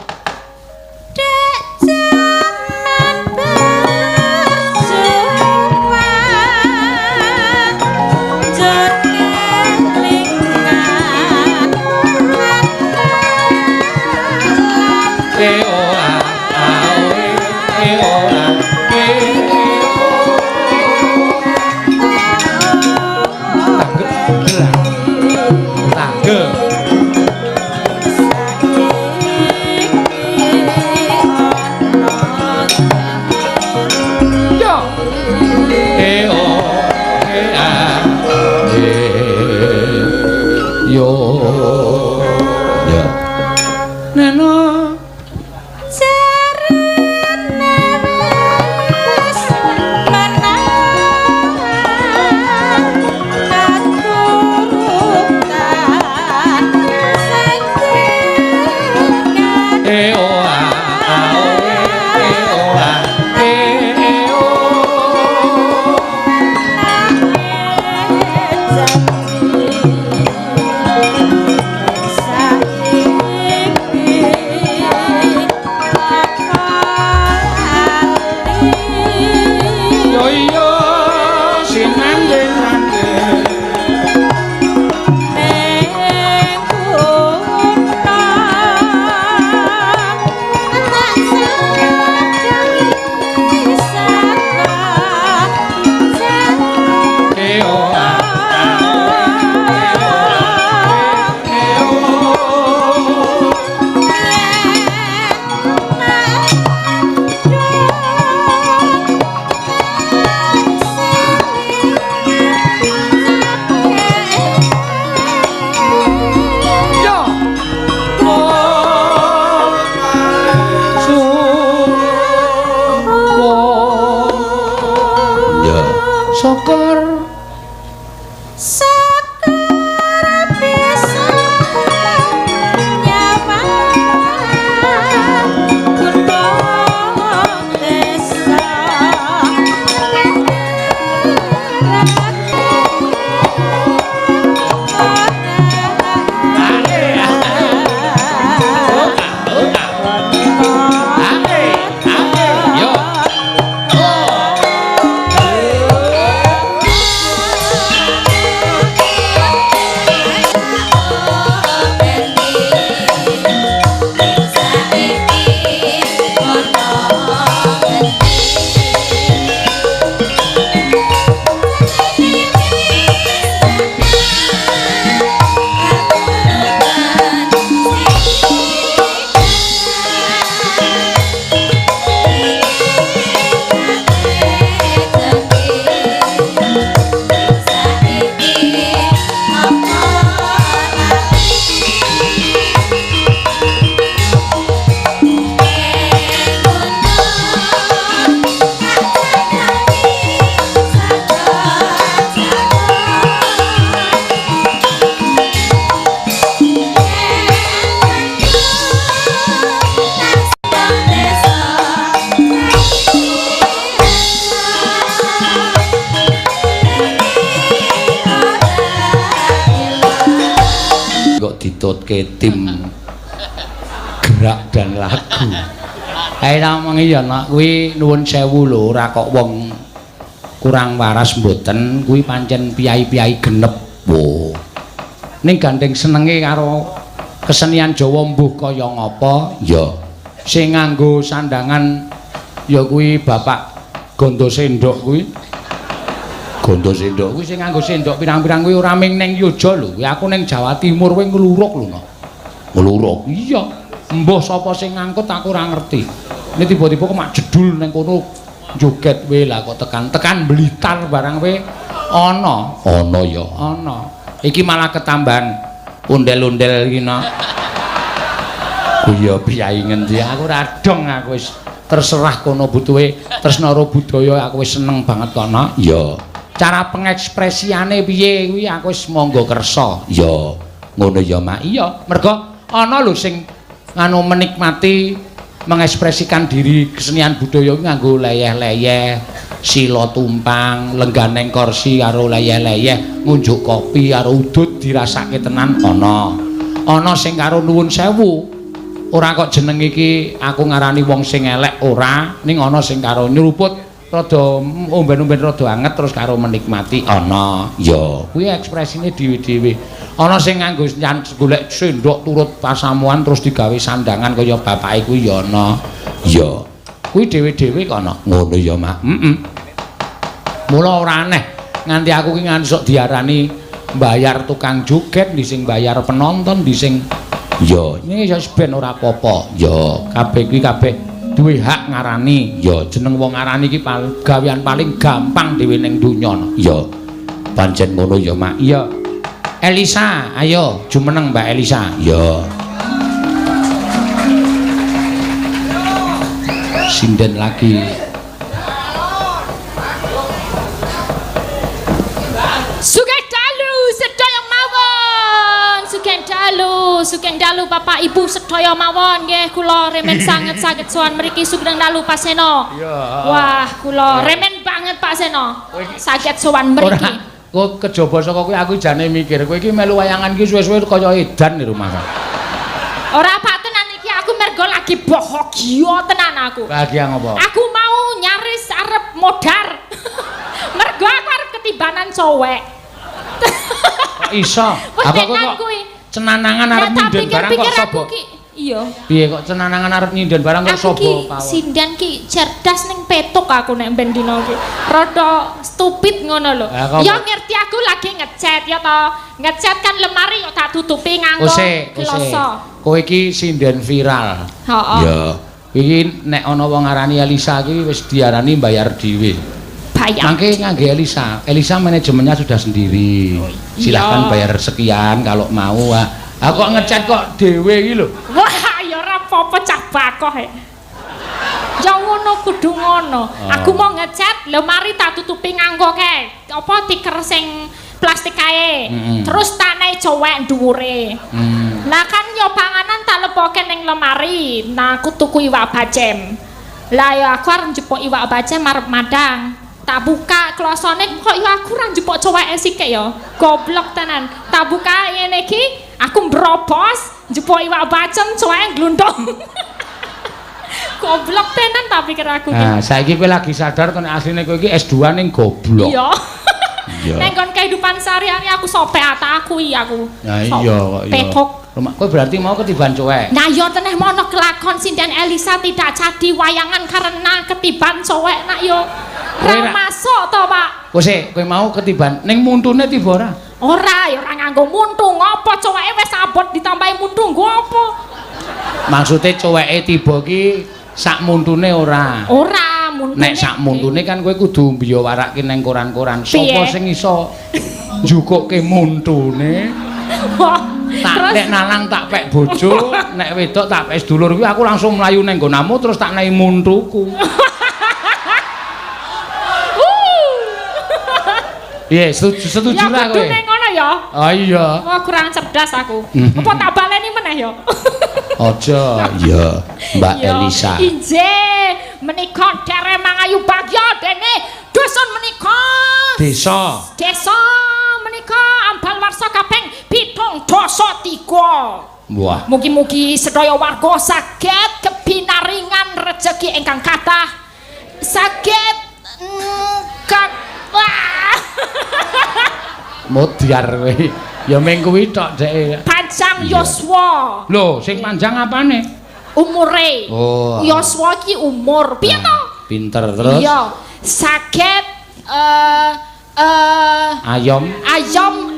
ditutke tim gerak dan lagu. Ae namange ya nak kuwi nuwun sewu lho, ora kok wong kurang waras mboten, kuwi pancen piyai-piyai genep. Wo. Ning gandeng senenge karo kesenian Jawa mbuh kaya ngapa? Ya. Sing nganggo sandangan ya kuwi Bapak Gondo Sendok kuwi. Gondo Sendok kuwi sing nganggo sendok pirang-pirang kuwi ora ming ning Yoja lho. Aku ning Jawa Timur kuwi ngluruk lho, no. Ngluruk. Iya. Mbah sapa sing ngangkut aku ora ngerti. Ini tiba-tiba kok mak jedul ning kono joget wae lah kok tekan Blitar barang wae ana. Ana ya, ana. Iki malah ketambahan ondel-ondel iki no. Kuya piyai ngendi aku ora dong aku wis terserah kono butuhe tresna karo budaya aku wis seneng banget kono. Ya. Cara pengekspresiane piye kuwi aku wis monggo kersa. Ya. Ngono ya Mak. Iya, mergo ana lho sing nganu menikmati mengekspresikan diri kesenian budaya nganggo leyeh-leyeh, sila tumpang, lengganeng kursi karo leyeh-leyeh, ngunjuk kopi karo udut dirasake tenan ana. Ana sing karo nuwun sewu. Ora kok jeneng iki aku ngarani wong sing elek ora, ning ana sing karo nyeruput rada omben-omben rada anget terus karo menikmati ana. Ya, kuwi ekspresine dhewe-dhewe. Ana sing nganggo golek sendok turut pasamuan terus digawe sandangan kaya bapake kuwi ya ana. Ya. Kuwi dhewe-dhewe kok ana. Ngono ya, Mak. Mula ora aneh nganti aku ki nganti diarani bayar tukang joget, di sing bayar penonton, di sing ya ini ya ben ora apa-apa. Ya, kabeh kuwi kabeh duwe hak ngarani. Ya, jeneng wong ngarani iki gawean paling gampang dhewe ning donya. Ya. Pancen ngono ya, Mak. Iya. Elisa, ayo jumeneng Mbak Elisa. Ya. Sinden lagi. Sugeng dalu sedaya mawon. Sugeng dalu Bapak Ibu sedaya mawon nggih kula remen sanget-sanget sowan mriki sugeng dalu Pak Seno. Wah, kula remen banget Pak Seno. Saged sowan mriki. Kok kejaba saka kuwi aku jane mikir kowe iki melu wayangan iki suwe-suwe kaya edan di rumah. Ora Pak tenan iki aku mergo lagi bahagia tenan aku. Bahagia ngopo? Aku mau nyaris arep modar. Mergo aku arep ketibanan cowek. Kok iso? Apa kok cenanangan arep nyinden barang kok sobo? Iya. Piye kok cenanangan arep nyinden barang kok sobo pawon? Aku ki sindan ki cerdas ning petuk aku nek ben dina ki. Rada stupid ngono lho. Ya ngerti aku lagi ngecat ya to. Ngecat kan lemari yo tak tutupi nganggo kloso. Kowe iki sinden viral. Heeh. Ya. Iki nek ana wong ngarani Elisa ki wis diarani bayar dhewe. Bayar. Mangke ngangge Elisa. Elisa manajemennya sudah sendiri. Silakan bayar sekian kalau mau. Aku kok ngecat kok dhewe iki lho. Wah, ya ora apa-apa cah bakoh e. Ya ngono kudu ngono. Aku mau ngecat, lemari tak tutupi nganggo kae. Apa tiker sing plastik kae. Terus tak naik cowek dhuwure. Nah kan yo panganan tak leboke ning lemari. Nah aku tuku iwak bacem. Lah ya aku arep njupuk iwak bacem arep madang. Tak buka klosone kok ya aku ra njupuk coweke sithik ya. Goblok tenan. Tak buka ngene iki, aku mbrobos njupuk iwak bacem coweke glundong. Goblok tenan tak pikir aku iki. Nah, saiki kowe lagi sadar to nek asline kowe iki S2 ning goblok. Iya. Nek kon kehidupan sehari-hari aku sopek aku iya aku. Nah iya kok iya. Petok. Kowe berarti mau ketiban cowek. Nah yo teneh mono kelakon sinden Elisa tidak jadi wayangan karena ketiban cowek nak yo. Ra masuk to, Pak. Kowe mau ketiban ning muntune tiba ora? Ora, ya ora nganggo muntu. Ngopo coweke wis abot ditambahi muntu nggo apa? Maksude coweke tiba ki sak muntune ora. Ora, muntune. Nek sak muntune kan kowe kudu mbiyawarake ning koran-koran. Sopo sing iso njukukke muntune? Tak nek nalang tak pek bojo, nek wedok tak pek sedulur kuwi aku langsung mlayu ning nggonamu terus tak nehi muntuku. Iya, setuju lah kowe. Ya kudu ning ngono ya. Oh iya. Wah, kurang cerdas aku. Apa tak baleni meneh ya? Aja, iya, Mbak Elisa. Injih, menika dere mangayu bagya dene dusun menika. Desa menika ambal warsa kaping 7/3. Wah. Mugi-mugi sedaya warga saged kebinaringan rejeki ingkang kathah. Saged Modiar kowe. Ya ming kuwi tok dhek. Panjang yuswa. Lho, sing panjang apane? Umure. Oh. Yuswa ki umur. Piye to? Pinter terus. Iya. Saged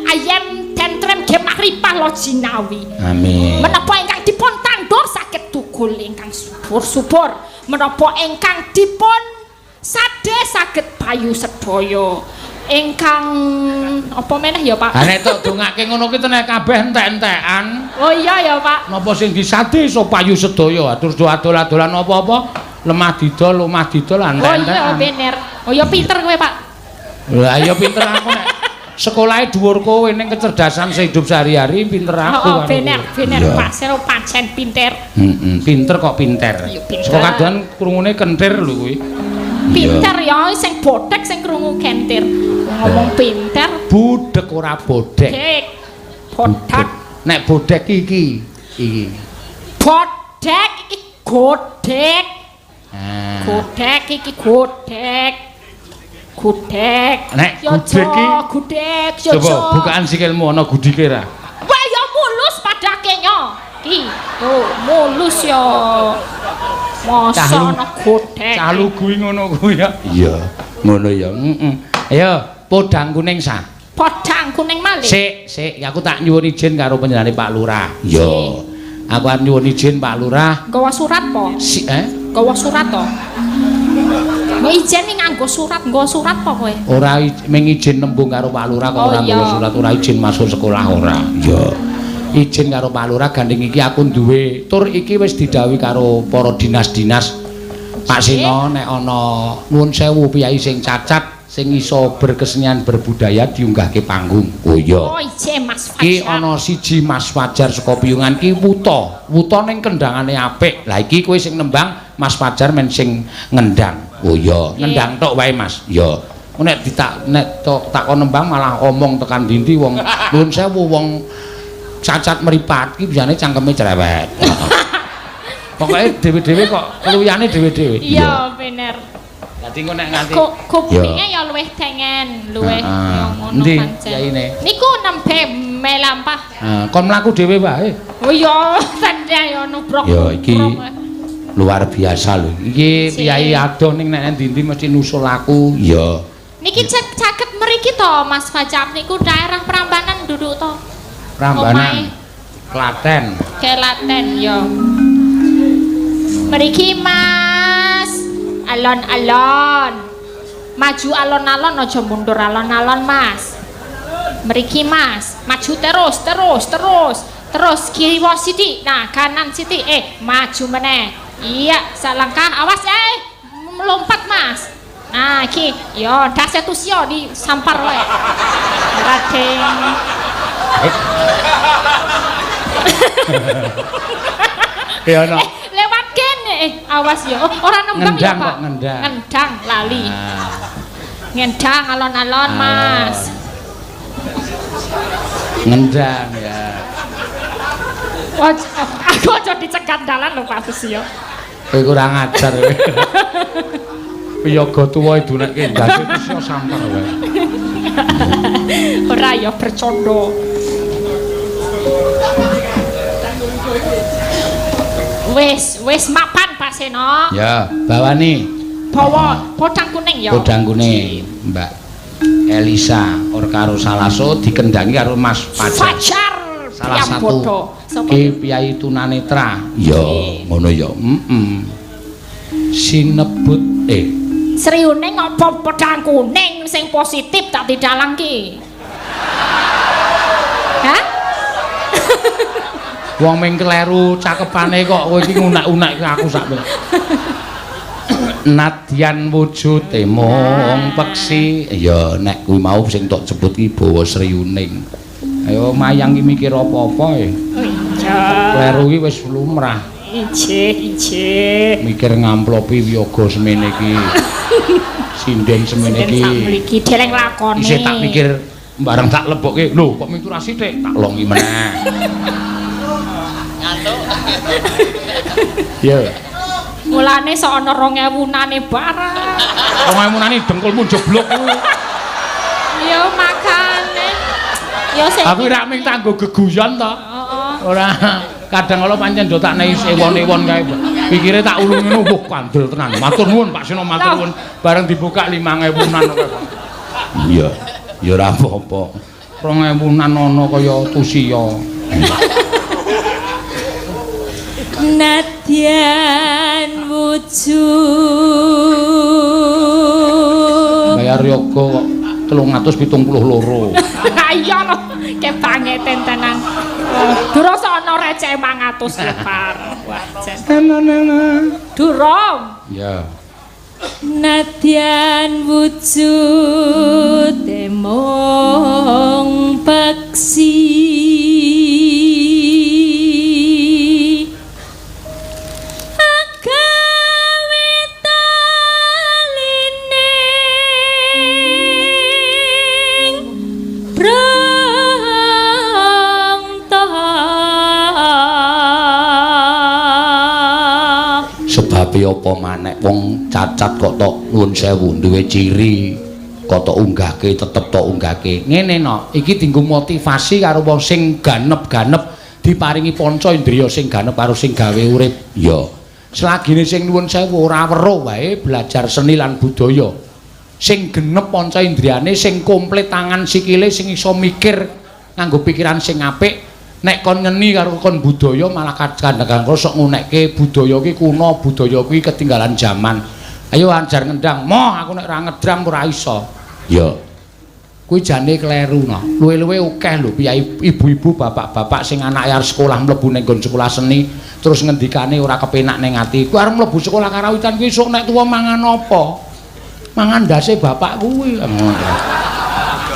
ayam tentrem gemah ripah lo jinawi. Amin. Menapa ingkang dipun tandur saged tukul ingkang subur-subur. Menapa ingkang dipun sade saged payu sedaya. Ingkang apa meneh ya Pak? Ha nek tok dongake ngono kuwi tenan kabeh entek-entekan. Oh iya ya Pak. Napa sing disade iso payu sedaya terus do adol-adolan apa-apa lemah didol entek-entekan. Oh iya bener. Oh ya pinter kowe Pak. Lah iya pinter aku nek sekolahe dhuwur kowe ning kecerdasan sehidup sehari-hari pinter aku. Oh, bener Pak Sero pancen pinter. Pinter kok pinter. Saka kadoan krungune kentir lho kuwi. Pinter ya sing bodhek sing krungu kentir. Ngomong pinter. Budhek ora bodhek. Bodhek. Nek bodhek iki. Bodhek iki godhek. Godhek iki godhek. Gudhek. Nek gudhek iki gudhek coba bukaan sikilmu ana gudhike ra. Wah ya mulus padake nyo. Ki. Oh, mulus ya. Masa ana gudhek. Cah lugu ngono kuwi ya. Iya, ngono ya. Ayo, podang kuning sa. Podang kuning malih. Sik, aku tak nyuwun izin karo panjenengane Pak Lurah. Iya. Aku arep nyuwun izin Pak Lurah. Gawa surat po? Gawa surat to. Mau izin ning nganggo surat, nggawa surat apa kowe? Ora mung izin nembung karo Pak Lurah kok ora nggawa surat, ora izin masuk sekolah ora. Iya. Izin karo Pak Lurah gandeng iki aku duwe tur iki wis didhawuhi karo para dinas-dinas. Pak Sino nek ana nuwun sewu piyai sing cacat sing iso berkesenian berbudaya diunggahke panggung. Oh iya. Oh ije Mas Fajar. Ki ana siji Mas Fajar saka Piyungan ki wuta. Wuta ning kendhangane apik. Lah iki kowe sing nembang Mas Fajar men sing ngendang. Oh iya, ngendang tok wae Mas. Iya. Nek takon nembang malah omong tekan ndi wong nuwun sewu wong cacat meripat ki biasane cangkeme cerewet. Pokoke dhewe-dhewe kok keluyane dhewe-dhewe. Iya, bener. Dadi engko nek nganti kupinge ya luwih dengen, luwih ngono pancen. Yaine. Niku nembe melampah. Kon mlaku dhewe wae. Oh iya, tandha ya nubruk. Ya iki luar biasa lho. Iki piyai adoh ning nek ndi-ndi mesti nusul aku. Iya. Niki caket mriki to Mas Fajar niku daerah Prambanan duduk to. Prambanan. Klaten. Klaten ya. Mriki Mas. Alon-alon. Maju alon-alon aja mundur alon-alon Mas. Mriki Mas, maju terus kiwa sithik. Nah, kanan sithik. Maju meneh. Iya, salangkah awas melompat Mas. Nah, iki yo dase tusio di sampar wae. Radeng. Ya ono. Lewat kene. Awas yo. Ora nembang ya, Pak. Ngendang lali. Ngendang alon-alon Mas. Ngendang ya. Wah, aku aja dicegat dalan lho Pak Susio. Kowe kurang ajar kowe. Piyaga tuwa idunekke ndase Susio sampar wae. Ora ya bercanda. Wis mapan Pak Seno. Ya, bawani. Bawa podang kuning ya. Podang kuning, Mbak Elisa or karo Salaso dikendangi karo Mas Fajar. Salah satu ki piyai tunanetra. Ya, ngono ya. Sinebut Sriune ngopo podang kuning sing positif tak didalang ki. Hah? Wong ming kleru cakepane kok kowe iki ngunak-unak aku sak. Nadyan wujude mung peksi. Ya nek kuwi mau sing tok sebut ki bawa Sriuning. Ayo mayang iki mikir apa-apa e. Oh iya. Kleru iki wis lumrah. Ije. Mikir ngamplopi wiyaga semene iki. Sinden semene iki. Mriki dereng lakone. Isih tak mikir bareng tak lebokke. Lho, kok mikir sithik tak longi meneh. Ngantuk. Ya. Mulane sok ana 2000-nane barang. 2000-nane dengkulmu jeblok kuwi. Ya makane. Ya sing aku ora mung tanggo geguyon to. Ora kadang kala pancen do tak nehi ewon-ewon kae. Pikire tak ulung ngono wah kandel tenan. Matur nuwun Pak Sino, matur nuwun. Bareng dibuka 5.000-an kok. Iya. Ya ora apa-apa. 2.000-an ana kaya tusia. Nadyan wujud bayar yoga kok 372. Iya lho, kepangeten tenan. Durung ana receh 500 lepar. Wah, jen. Durung. Ya. Nadyan wujud mung peksi agawe talining sebab apa maneh wong cacat kok tok nuwun sewu duwe ciri kok tok unggahke tetep tok unggahke ngene no iki dienggo motivasi karo wong sing ganep-ganep diparingi panca indriya sing ganep karo sing gawe urip ya selagine sing nuwun sewu ora weruh wae belajar seni lan budaya sing genep panca indriyane sing komplit tangan sikile sing iso mikir nganggo pikiran sing apik nek kon ngeni karo kon budaya malah kadang-kadang sok ngunekke budaya ki kuno, budaya kuwi ketinggalan zaman. Ayo ajar ngendang. Moh aku nek ora ngedram ora iso. Ya. Kuwi jane kleru no. Luwe-luwe akeh lho piyai ibu-ibu, bapak-bapak sing anake arep sekolah mlebu ning nggon sekolah seni terus ngendikane ora kepenak ning ati. Kuwi arep mlebu sekolah karawitan kuwi sok nek tuwa mangan apa? Mangan ndase bapak kuwi.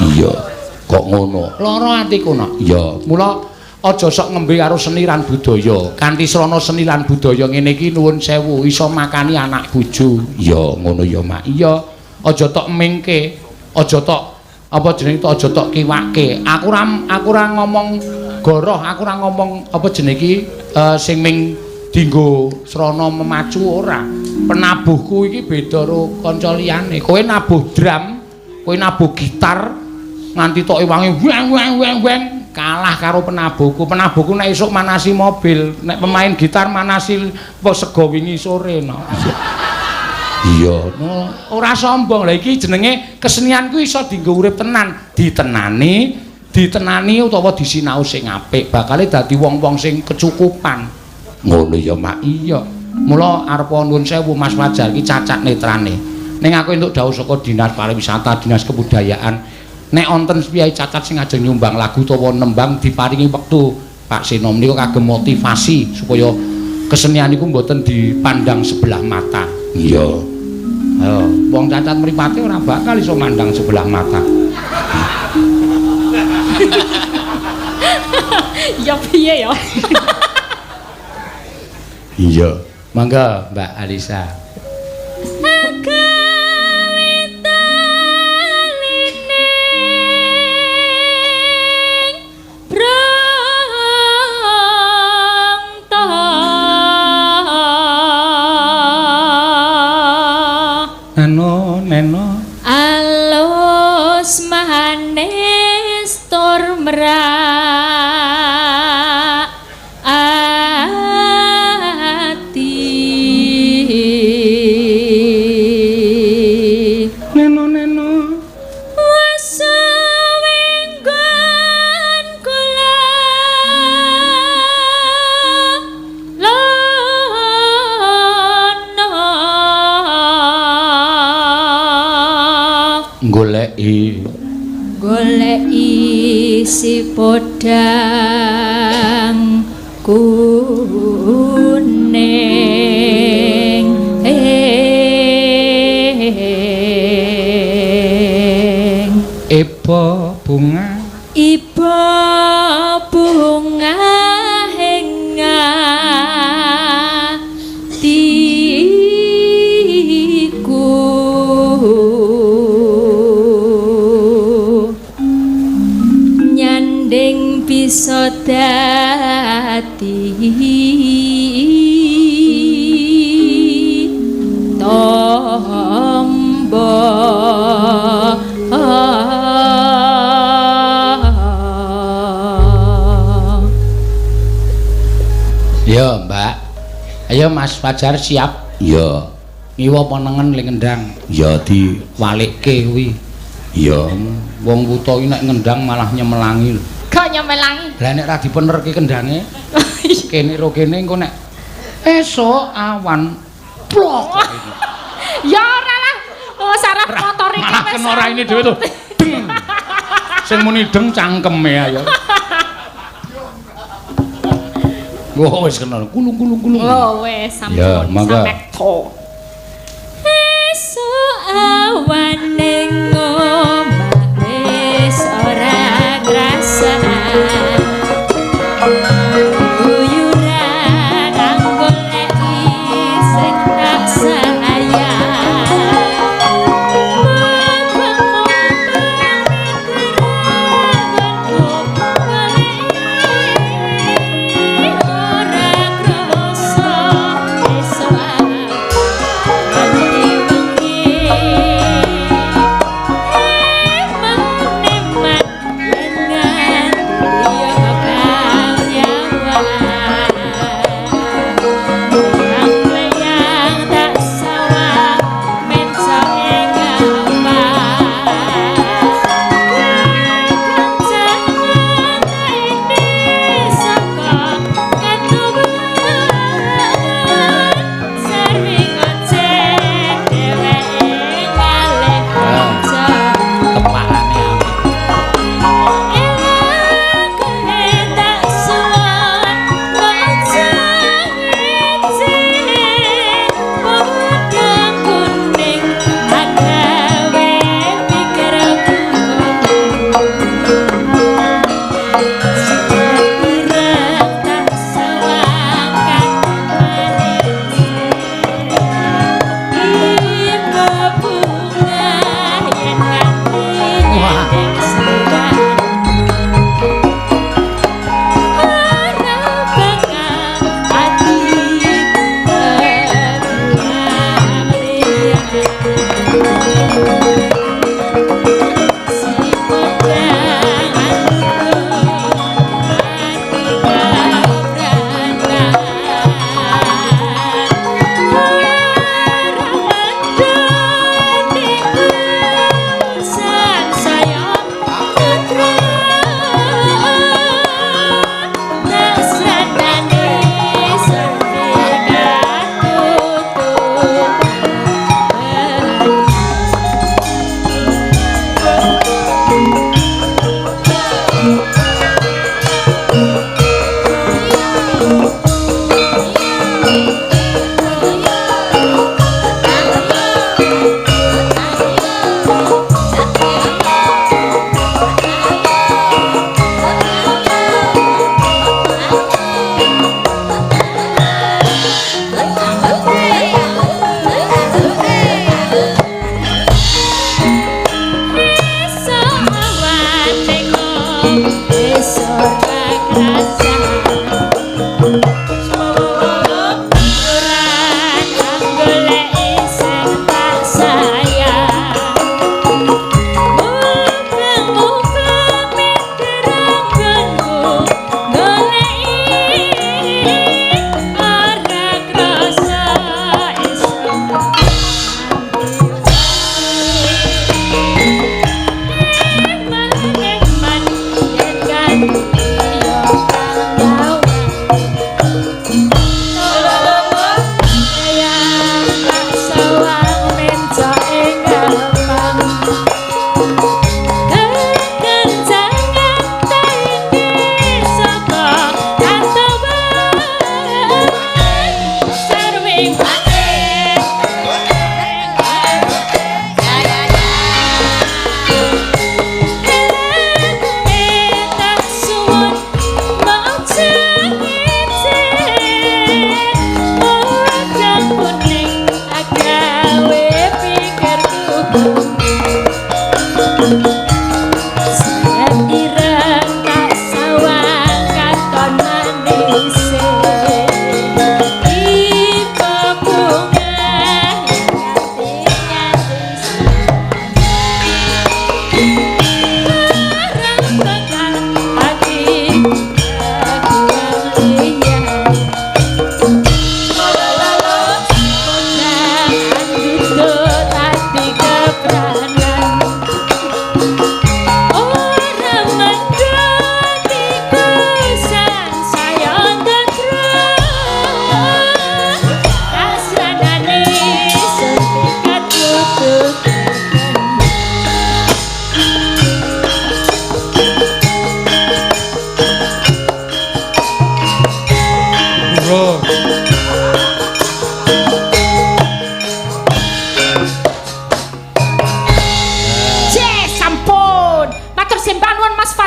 Iya. Kok ngono? Lara atiku no. Ya, mula aja sok ngembe karo seni lan budaya. Kanthi srana seni lan budaya ngene iki nuwun sewu iso makani anak bojo. Ya ngono ya, Mak. Iya. Aja tok mingke, aja tok apa jenenge aja tok kiwake. Aku ora ngomong goroh, aku ora ngomong apa jenenge iki sing ming dienggo srana memacu ora. Penabuhku iki beda karo kanca liyane. Kowe nabuh drum, kowe nabuh gitar nganti tok wangi weng kalah karo penabuhku. Penabuhku nek esuk manasi mobil, nek pemain gitar manasi apa sego wingi sore no. Iya, no, ora sombong. Lah iki jenenge kesenian ku iso dienggo urip tenan, ditenani utawa disinau sing apik, bakale dadi wong-wong sing kecukupan. Ngono ya, Mak. Iya. Mula arep nuwun sewu Mas Fajar iki cacat netrane. Ning aku entuk dawuh saka Dinas Pariwisata, Dinas Kebudayaan. Nek wonten piyai cacat sing ajeng nyumbang lagu utawa nembang diparingi wektu Pak Seno menika kagem motivasi supaya kesenian iku mboten dipandang sebelah mata. Iya. Ayo, wong cacat mripate ora bakal iso mandang sebelah mata. Ya piye ya? Iya. Mangga Mbak Alisa. Neno alus manis tur merak ati neno wis wenggon kula goleki si podang kuning iba bunga bisa dadi tombo ya Mbak ayo Mas Fajar siap ya ngiwa panengen ling ngendang ya diwalikke kuwi ya wong wuta iki nek ngendang malah nyemelangi kok nyemelangi lah nek ra dipenerke kendange kene ro kene engko nek esuk awan plok ya ora lah saraf motor iki wis kena ora ini dhewe to sing muni deng cangkeme ayo wis kena kulung oh wis sampe ya mangga to wis Yo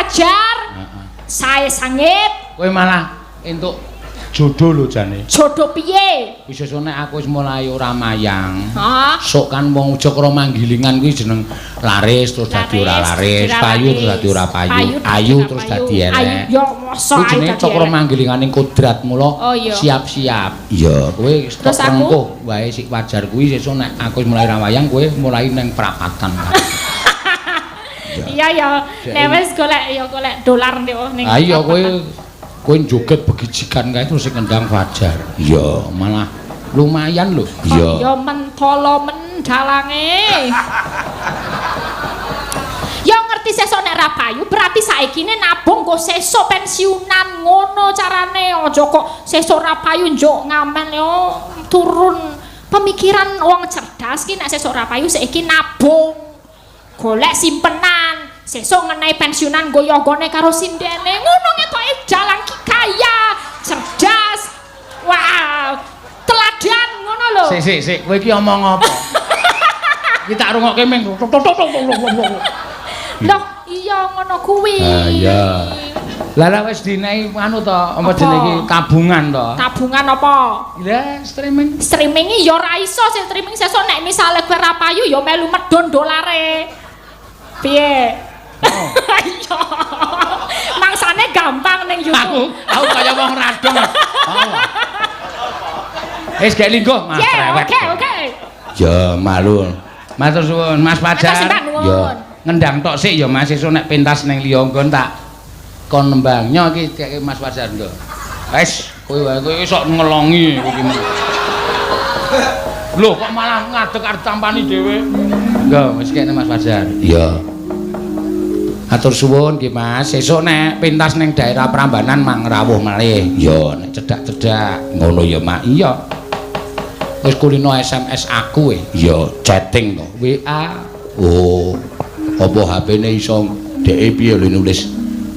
Fajar. Sae sangit. Kowe malah entuk jodoh lho jane. Jodoh piye? Wis sesuk nek aku wis mulai ora mayang. Hah? Sok kan wong Jogro Manggilingan kuwi jeneng laris terus dadi ora laris, payu terus dadi ora payu, ayu terus dadi elek. Ayu yo mosok ayu. Jenenge Jogro Manggilingan ning kodrat mula siap-siap. Iya, kowe stok rengkuh wae sik Wajar kuwi sesuk nek aku wis mulai ra wayang kowe mulai ning prapatan. Iya ya, nek wis golek dolar ning. Ah iya kowe joget begijikan kae terus sing ngendang Fajar. Iya, malah lumayan lho. Iya. Ya mentolo mendalange. Ya ngerti sesuk nek ra payu berarti saikine nabung kok sesuk pensiunan ngono carane. Aja kok sesuk ra payu njuk ngamen yo turun pemikiran wong cerdas ki nek sesuk ra payu saiki nabung. Golek simpenan, sesuk ngenai pensiunan goyo-gone karo sindene. Ngono ngetoke jalan ki kaya, cerdas. Wow, teladan ngono lho. Sik, kowe iki omong apa? Iki tak rungokke ming. Loh, iya ngono kuwi. Ah iya. Lah wis dinehi anu to, apa jenenge iki tabungan to? Tabungan apa? Lah streaming. Streaming ya ora iso streaming sesuk nek misale kowe ra payu ya melu medhun dolare. Piye? Oh. Iya. Mangsane gampang ning YouTube. Aku kaya wong radong. Wis gek linggo, Mas Rewet. Oke. Ya malu. Matur suwun, Mas Fajar. Ya ngendang tok sik ya Mas, sesuk nek pentas ning liya nggon tak kon nembangnya iki kek Mas Fajar nggo. Wis, kowe wae kowe sok ngelongi iki. Lho kok malah ngadeg arep tampani dhewe. Nggo, wis kene Mas Fajar. Iya. Atur suwun nggih Mas, sesuk nek pentas ning daerah Prambanan mang rawuh malih. Ya nek cedak-cedak ngono ya Mak. Iya. Wis kulino SMS aku ya chatting to, WA. Oh. Apa HP-ne iso dhek piye lho nulis.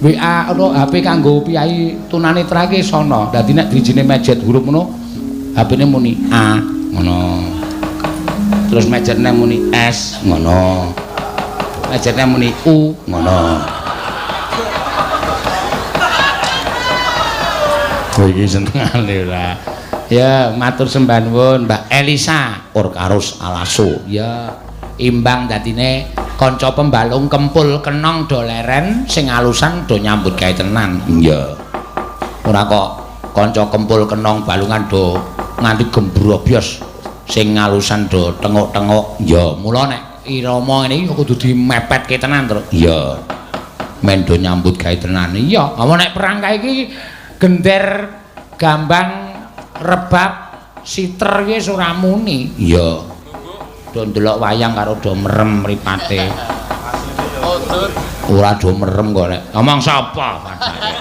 WA ana HP kanggo piyai tunanetra ki sono. Dadi nek dijine mejet huruf ngono HP-ne muni A ngono. Terus mejetne muni S ngono. Mejetne muni U ngono. Kowe iki senengane ora. Ya matur sembah nuwun Mbak Elisa Orkarus Alaso. Ya imbang dadine kanca pembalung kempul kenong do leren sing alusan do nyambut gawe tenan. Iya. Ora kok kanca kempul kenong balungan do nganti gembrobyos sing alusan do tenguk-tenguk. Ya, mula nek irama ngene iki kudu dimepetke tenan terus. Iya. Men do nyambut gawe tenan. Iya, apa nek perang kae iki gender gambang rebab siter ki ora muni. Iya. Do ndelok wayang karo do merem mripate. Ora do merem kok nek. Ngomong sapa padane?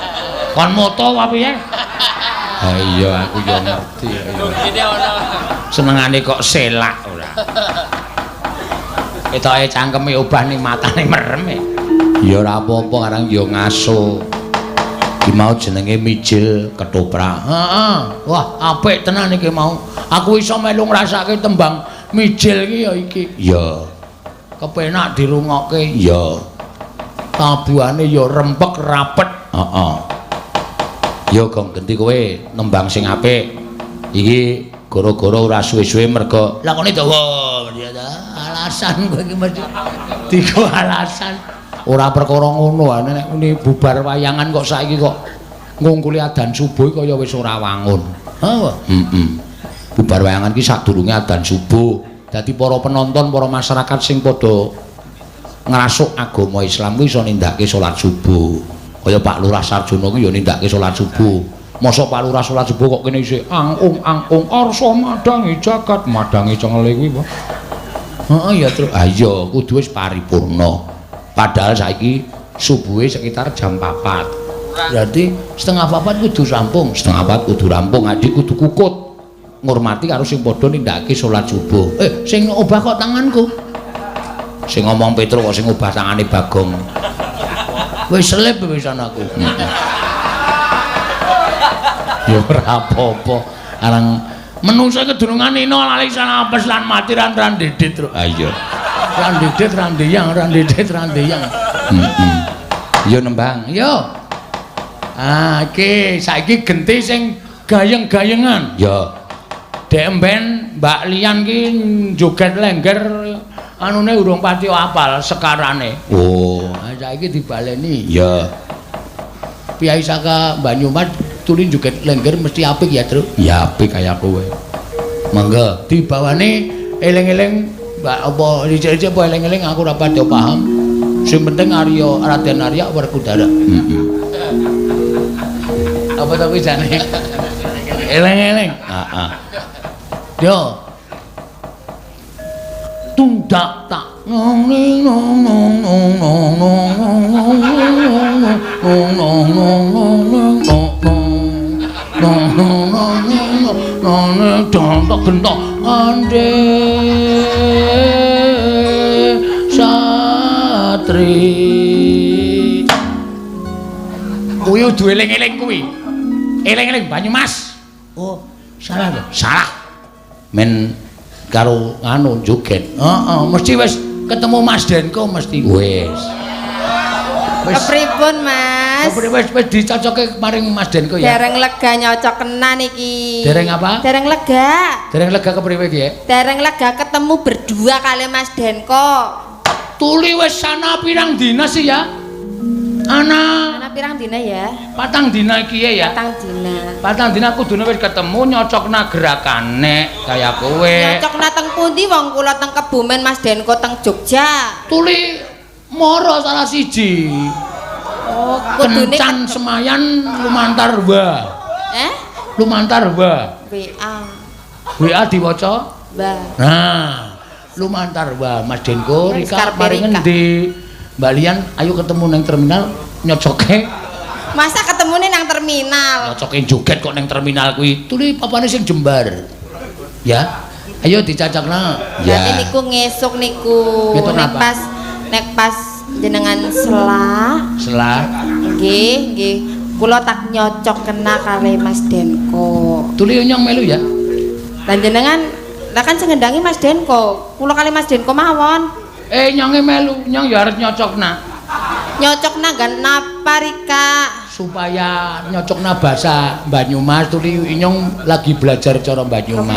Kon moto apa piye? Ha iya aku yo ngerti. Senengane kok selak ora. Ketoke cangkeme obah ning matane merem e. Ya ora apa-apa karang yo ngaso. Iki mau jenenge mijil ketoprak. Heeh. Wah, apik tenan iki mau. Aku iso melu ngrasake tembang mijil iki ya iki. Ya. Kepenak dirungokke. Ya. Tabuhane ya rempek rapet. Heeh. Ya gong genti kowe nembang sing apik. Iki gara-gara ora suwe-suwe mergo lakone dawa. Alasan kowe iki mesti digo alasan. Ora perkara ngono ae nek muni bubar wayangan kok saiki kok ngungkuli adzan subuh kaya wis ora wangun. Ha? Bubar wayangan ki sadurunge adzan subuh. Dadi para penonton, para masyarakat sing padha ngrasuk agama Islam kuwi iso nindakake salat subuh. Kaya Pak Lurah Sarjono kuwi ya nindakake salat subuh. Mosok Pak Lurah salat subuh kok kene isih angung arsa madangi jagat madangi cengele kuwi apa? Heeh ya terus. Ah iya kudu wis paripurna. Padahal saiki subuhe sekitar jam 4. Berarti setengah 4 kudu rampung, setengah 4 kudu rampung, adik kudu kukut. Ngurmati karo sing padha nindakake salat subuh. Sing obah kok tanganku. Sing ngomong Petro kok sing obah tangane Bagong. Wis selip wisan aku. Ya ora apa-apa. Arang menungsa kedurungan ino lalisan apes lan mati ran didit terus. Ah iya. Randidit randiyang. Yo nembang. Yo. Ah, iki saiki genti sing gayeng-gayengan. Yo. Dek emben Mbak Lian ki joget lengger anune urung pati apal sekarane. Oh, saiki dibaleni. Ya. Piyai saka Banyumas tuli joget lengger mesti apik ya, Truk? Ya apik kaya kowe. Mangga dibawani eling-eling Mbak apa dicek-cek apa eling-eling aku ora padha paham. Sing penting Arya Raden Arya Werkudara. Apa ta kuwi jane? Eling-eling. Heeh. Yo. Tundak tak nong nong nong nong nong nong ande satri kuwi duwe eling-eling kuwi eling-eling Banyumas. Oh salah lho salah men karo anu joget. Heeh, mesti wis ketemu Mas Denko mesti wis. Kepripun, Mas? Wis dicocoke maring Mas Denko ya. Dereng lega nyocok kenan iki. Dereng apa? Dereng lega. Dereng lega kepriwe iki ya? Dereng lega ketemu berdua kali Mas Denko. Tuli wis sana pirang dina sih ya? Ana Pirang dina ya? 4 dina iki ya? 4 dina. 4 dina kudune wis ketemu nyocokna gerakane kaya kowe. Nyocokna teng pundi wong kula teng Kebumen Mas Denko teng Jogja. Tuli mara salah siji. Oh, kudune Kencan Semayan lumantar wa. Lumantar wa. WA. WA diwaca? Mbah. Nah, lumantar wa Mas Denko Rika Skarpe mari ngendi? Mbak Lian ayo ketemu nang terminal nyocoke. Masa ketemune nang terminal? Nyocoke joget kok nang terminal kuwi. Tuli papane sing jembar. Ya. Ayo dicacakna. Berarti niku ngesuk niku. Nek pas jenengan sela. Nggih, nggih. Kula tak nyocok kena kali Mas Denko. Tuli nyong melu ya. Lan jenengan lah kan sing ngendangi Mas Denko. Kula kali Mas Denko mawon. Nyonge melu, nyong ya arep nyocokna. Nyocokna gan napa Rika? Supaya nyocokna bahasa Banyumas. Tuli nyong lagi belajar cara Banyumas.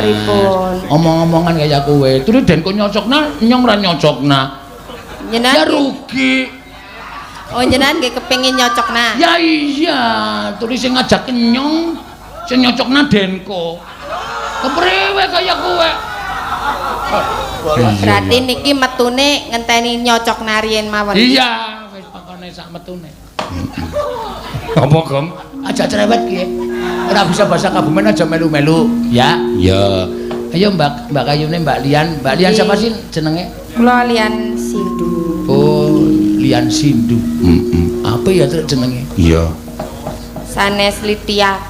Omong-omongan kaya kowe. Tuli Denko nyocokna, nyong ora nyocokna. Ya rugi. Oh jenengan nggih kepengin nyocokna. Ya iya, tuli sing ngajak nyong sing nyocokna Denko. Kepriwe kaya kowe? Berarti niki metune ngenteni nyocok narien mawon. Iya, wis pakone sak metune. Apa, Gom? Aja cerewet ki. Ora bisa bahasa Kebumen aja melu-melu, ya. Ya. Ayo Mbak Kayune, Mbak Lian. Mbak Lian siapa sih jenenge? Kula Lian Sindu. Oh, Lian Sindu. Apa ya terus jenenge? Iya. Sanes Litia.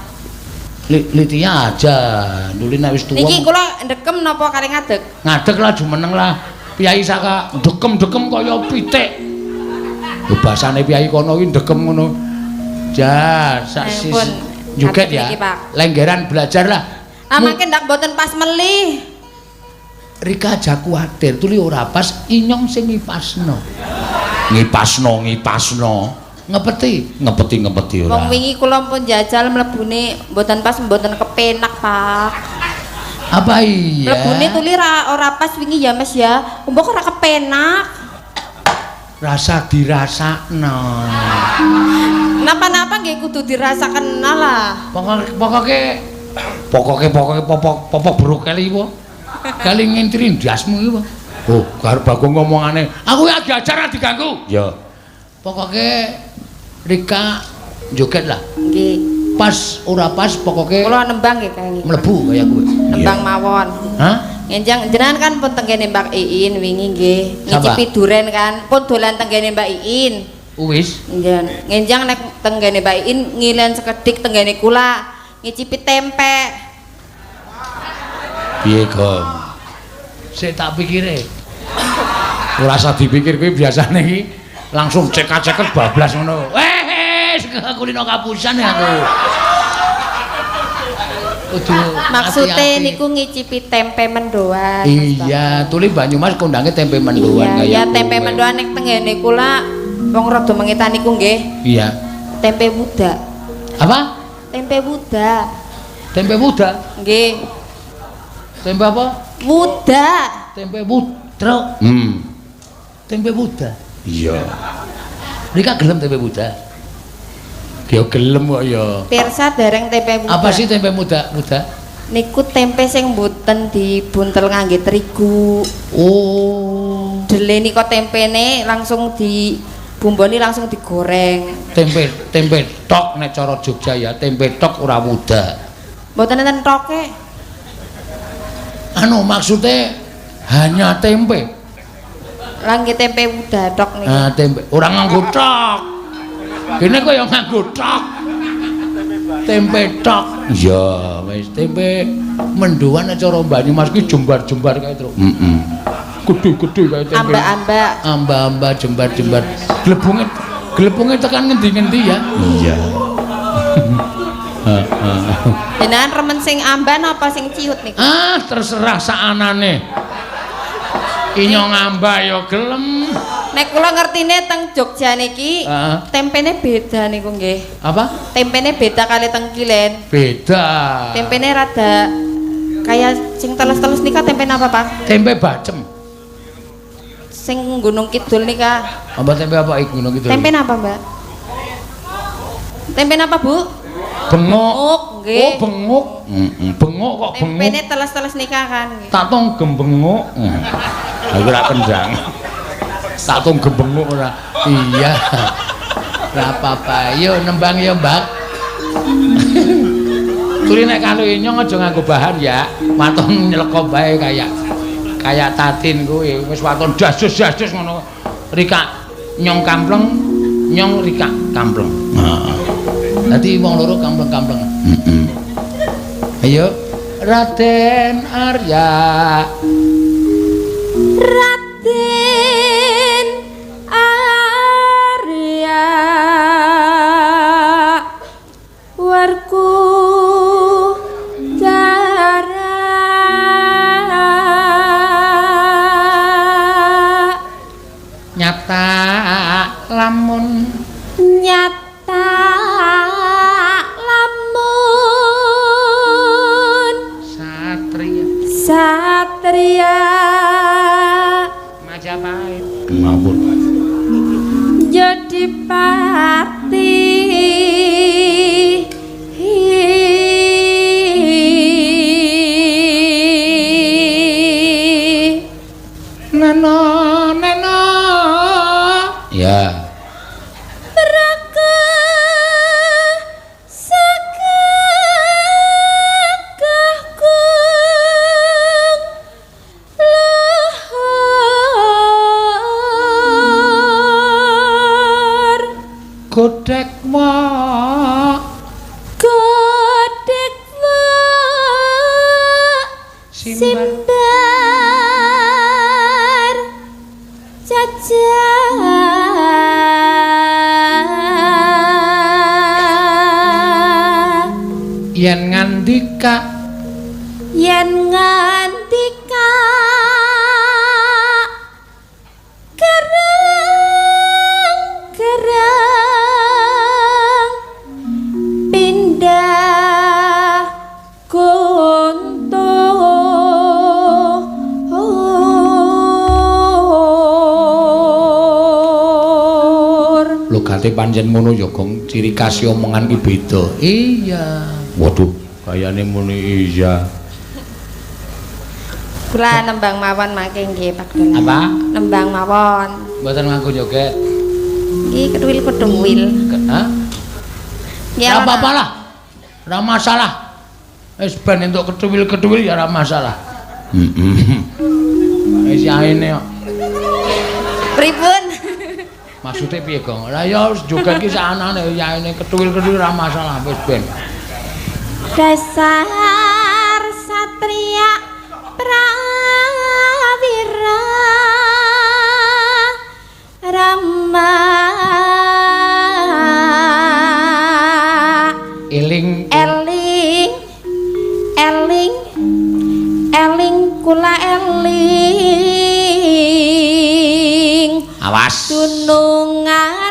Litia aja. Dulu nek wis tuwa. Niki kula ndekem napa kali ngadeg? Ngadeg lah jumeneng lah. Piyai saka dekem-dekem kaya pitik. Lho basane piyai kono kuwi dekem ngono. Jar, saksis. Joget ya. Lenggeran belajar lah. Mangke ndak mboten pas melih. Rika aja kuwatir, tuli ora pas inyong sing ngipasno. Ngipasno. Ngepeti ora. Wong wingi kula pun jajal mlebune mboten pas mboten kepenak, Pak. Apa iya? Mlebune tuli ora pas wingi ya, Mas ya. Mbok ora kepenak. Rasa dirasakno. Napa-napa nggih kudu dirasaken lah. Pokoke popok brokoli po. Kali ngentri ndasmu iki po. Oh, karo Bagong ngomongane, aku lagi ajar diganggu. Ya. Pokoke Rika joget lah. Nggih. Pas ora pas pokoke kula nembang nggih kaya mlebu kaya kowe. Nembang mawon. Hah? Ngenjang jenengan kan pun tenggene Mbak Iin wingi nggih. Ngicipi duren kan. Pun dolan tenggene Mbak Iin. Wis. Ngenjang nek tenggene Mbak Iin ngilen sekedhik tenggene kula ngicipi tempe. Piye, Gom? Sik tak pikire. Ora usah dipikir kuwi biasane iki langsung cekak-ceket bablas ngono. Kulino kapusan ya aku. Maksudnya niku ngicipi tempe mendoan. Iya, tuli Banyumas kondange tempe mendoan kaya. Iya, tempe mendoan nek tenggene kula wong rada mengitan niku nggih. Iya. Tempe muda. Apa? Tempe muda. Tempe muda? Nggih. Tempe apa? Muda. Tempe muda. Tempe muda. Iya. Rika gelem tempe muda. Yo gelem kok ya. Pirsa dereng tempe muda. Apa sih tempe muda? Niku tempe sing mboten dibuntel ngangge terigu. Oh. Dele nika tempene langsung dibumboni langsung digoreng. Tempe tok nek cara Jogja ya, tempe tok ora muda. Mboten enten toke. Anu maksudnya hanya tempe. Langge tempe muda tok niku. Ah, tempe ora nganggo tok. Kene kok ya nganggo tok. Tempe tok. Iya, wis tempe mendoan cara Banyumas ki jembar-jembar kae, Truk. Gede-gede kae tempe. Amba-amba. Amba-amba jembar-jembar. Glepunge tekan ngendi-ngendi ya? Iya. Jenengan remen sing amban apa sing ciut niku? Ah, terserah saanane. Inyong amba ya gelem. Nek kula ngertine teng Jogja niki, tempene beda niku nggih. Apa? Tempene beda kali teng Kilen. Beda. Tempene rada kayak sing teles-teles nika tempe apa, Pak? Tempe bacem. Sing Gunung Kidul nika. Apa tempe apa iki Gunung Kidul? Tempe apa, Mbak? Tempe apa, Bu? Bengok. Nggih. Oh, bengok. Bengok kok bengok. Tempene teles-teles nika kan nggih. Tak tong gembengok. Aku ora kendang. Tak tong gembengok ora. Iya. Ora apa-apa. Yo nembang yo, Mbak. Kuli nek karo nyong aja nganggo bahan ya. Waton nyelekop bae kayak tatin kuwi. Wis waton dasus-dasus ngono. Rika nyong kampleng, nyong Rika kampleng. Heeh. Dadi wong loro kampleng-kampleng. Ayo Raden Arya. Raden Arya warku dara Nyata lamun Satria Majapahit ngawur jadi pati neno ya Godek wa Simbar Caca yen ngandika kerang pindah gontor lho ganti pancen ngono ya Gong ciri khas omongan ki beda iya waduh kayane muni iya kula nembang mawon mangke nggih Pak Dono apa nembang mawon mboten nganggo joget iki keduwil hah ya apa-apa lah ora masalah wis ben entuk keduwil ya ora masalah wis yaene kok pripun maksudnya piye Gong lah ya wis joget ki saanane yaene keduwil ora masalah wis ben dasar satria prawira rama eling kula eling awas tunungan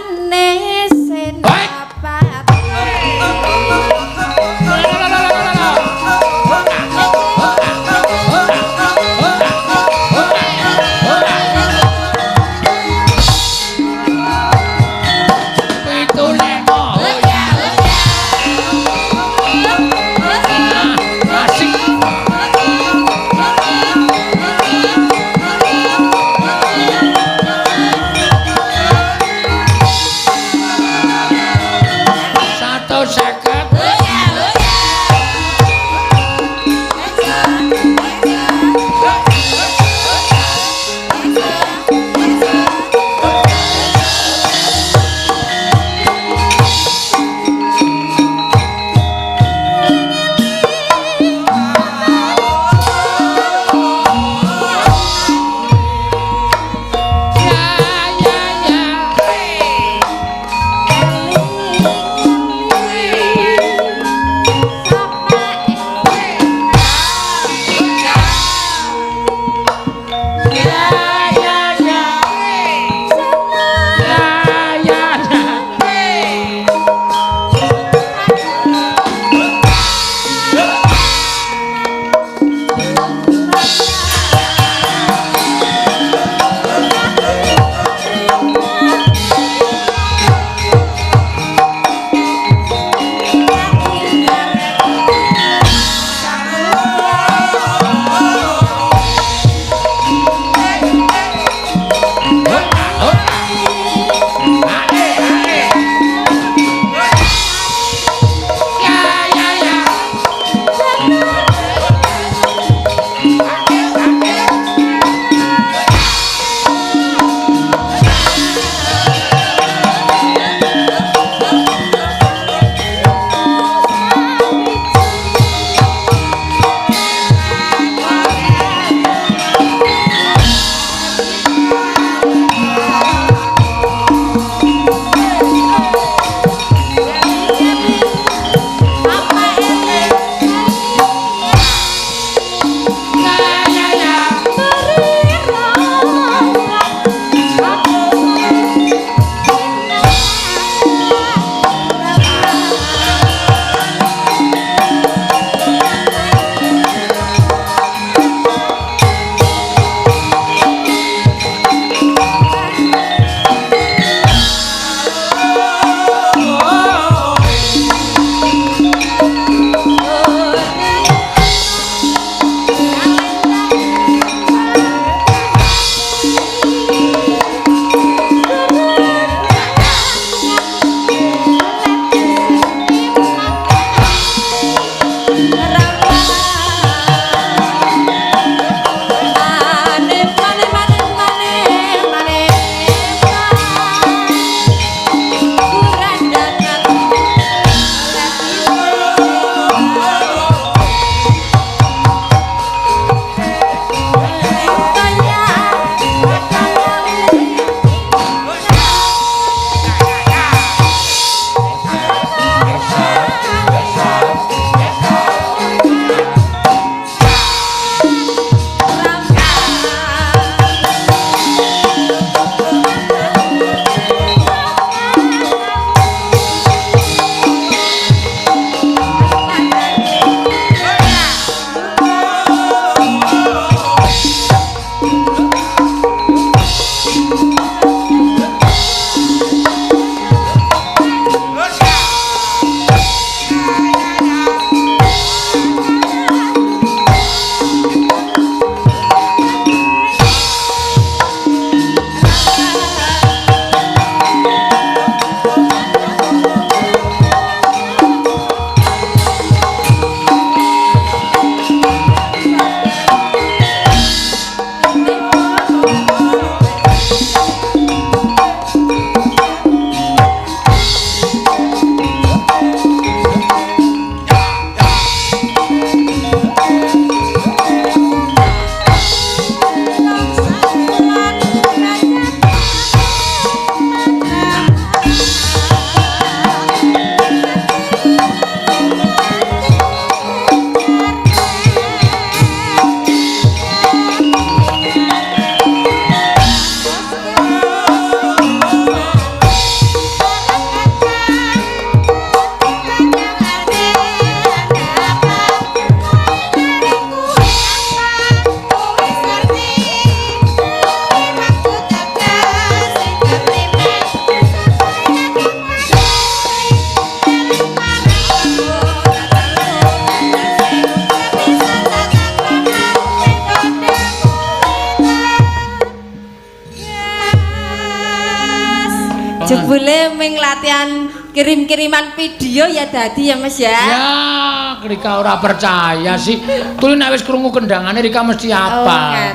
Jebule ming latihan kirim-kiriman video ya dadi ya Mas ya. Ya, Rika ora percaya sih. Tuli nek wis krungu kendangane Rika mesti apa.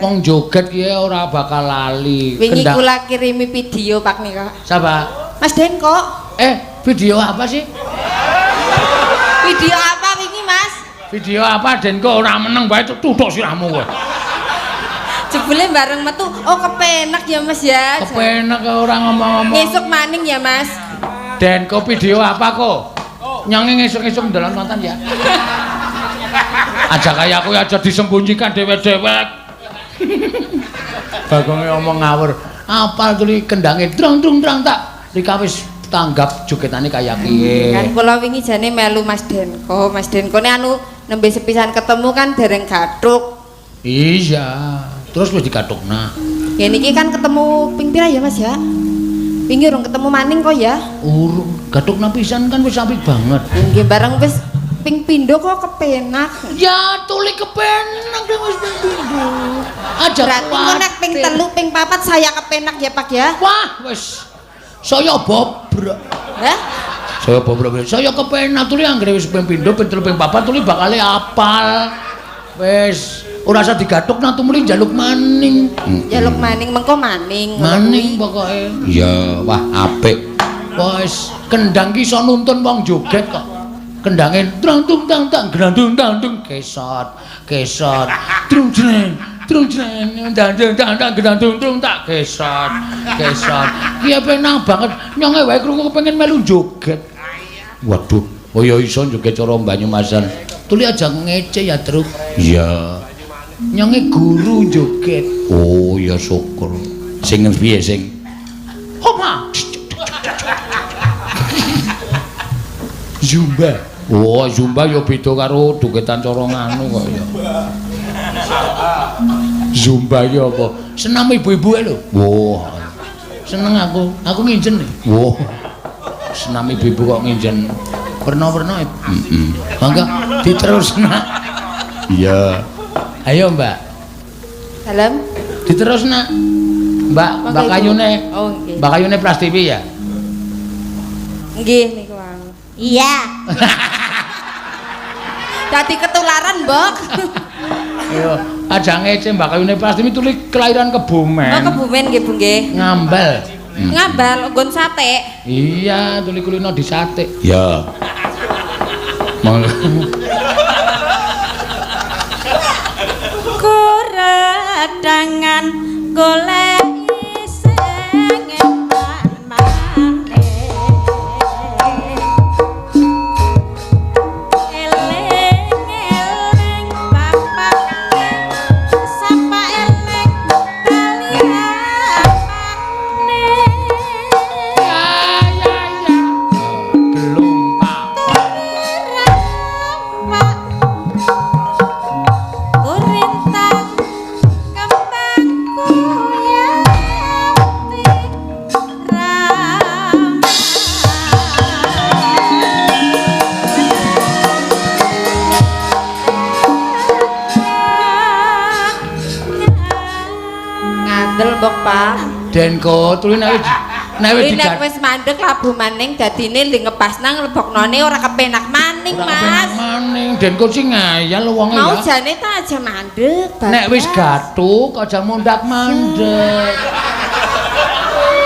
Wong joget ki ora bakal lali. Wingi kula kirimi video Pak nika. Sapa? Mas Denko. Video apa sih? Video apa wingi Mas? Video apa Denko ora meneng bae tuthuk sirahmu kowe. Jebule bareng metu, oh kepenak ya Mas ya. Kepenak ora ngomong-ngomong. Ngesuk maning ya Mas. Denko video apa kok? Nyonge ngesuk-ngesuk ndelok nonton ya. Aja kaya aku aja disembunyikan dewek-dewek. Bagonge omong ngawur. Apal tuli kendange drong-drong tak. Rika wis tanggap jogetane kaya piye. Kan kula wingi jane melu Mas Denko. Mas Denko ne anu nembe sepisan ketemu kan dereng gathuk. Iya, terus wis digathukna. Ya niki kan ketemu ping pira ya Mas ya? Pinggir urung ketemu maning kok ya? Urung, gathukna pisan kan wis apik banget. Nggih bareng wis ping pindho kok kepenak. Ya tuli kepenak deh wis ping pindho. Aja berarti kok nek ping 3 ping 4 saya kepenak ya Pak ya? Wah, wis. Saya bobrok. Hah? Saya bobrok. Saya kepenak tuli anggere wis ping pindho, ping 3, ping 4 tuli bakale apal. Wis ora usah digathuk nang tumuli njaluk maning. Njaluk maning mengko maning. Maning pokoke. Iya, wah apik. Wis kendang ki iso nuntun wong joget kok. Kendange trung tang tang grandung tang kesot. Trung jreng ndang grandung trung tak kesot. Ki penak banget nyonge wae krungu kepengin melu joget. Waduh, oh ya iso joget cara Banyumasan. Tuli aja ngece ya, Truk. Iya. Nyonge guru joget. Oh ya syukur. Sing piye sing? Homa. Zumba. Oh, Zumba ya beda karo jogetan cara nganu kok ya. Zumba ya apa? Senam ibu-ibu lho. Wah. Seneng aku. Aku nginjen. Wah. Senam ibu-ibu kok nginjen. Warna-warna. Mangga diterusna. Iya. Ayo, Mbak. Salam. Diterusna. Mbak Kayune. Oh, nggih. Mbak Kayune Prastiwi ya? Nggih niku wae. Iya. Dadi ketularan, Mbok. Ayo, aja ngece Mbak Kayune Prastiwi tuli kelahiran Kebumen. Oh, Kebumen nggih, Bu nggih. Ngambal. Ngambal nggon sate. Iya, tuli kulino di sate. Ya. Kuradangan golek sing eman maneh. Eling-eling bapak sapa eling kalian maneh. Ya. Belum apa. Kurintang kembang kuyati ramah. Ngandel mbok Pak. Denko tuli nek Nek wis mandeg labuh maning dadine li ngepasna ngleboknone ora kepenak maning Mas. Maning Denko sing ngayal wonge Mau ya. jane ta aja mandeg. Nek wis gathuk aja mundak mandeg.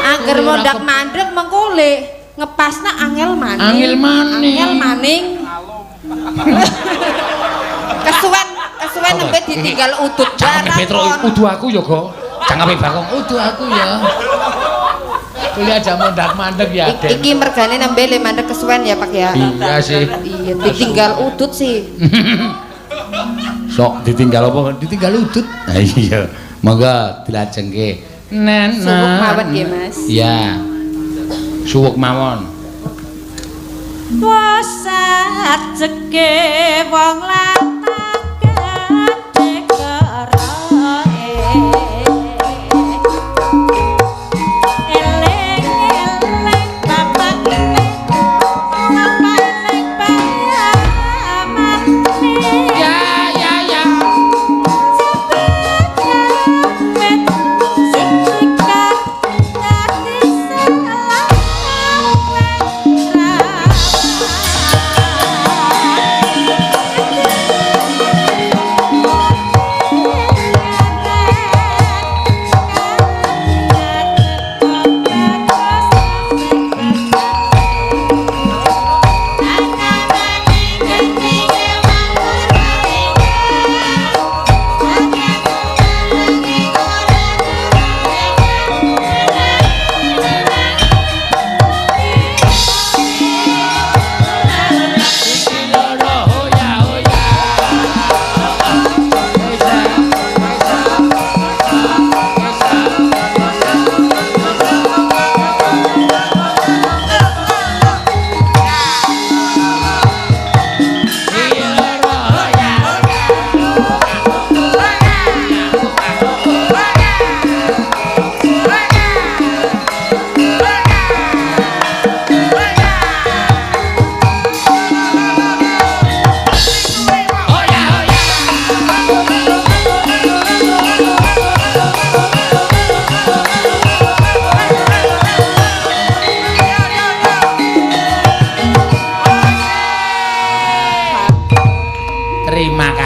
Angger mondak mandeg mengko le ngepasna angel maning. Angel maning. Kesuwen nembe ditinggal udut Jangan barang. Petro udu aku ya, Go. Jangan Bakong udu aku ya. Tuli aja mundak mandeg ya, Den. Iki mergane nembe le mandeg kesuwen ya, Pak ya. Iya sih. Iya, ditinggal udut sih. Sok ditinggal apa? Ditinggal udut. Nah iya. Monggo dilajengke. Nen. Suwuk mawon nggih, Mas. Iya. Suwuk mawon. Wasat jeke wong lanang gedhe keroe. Eleng-eleng bapak sapa eleng payaman. Ya. Sing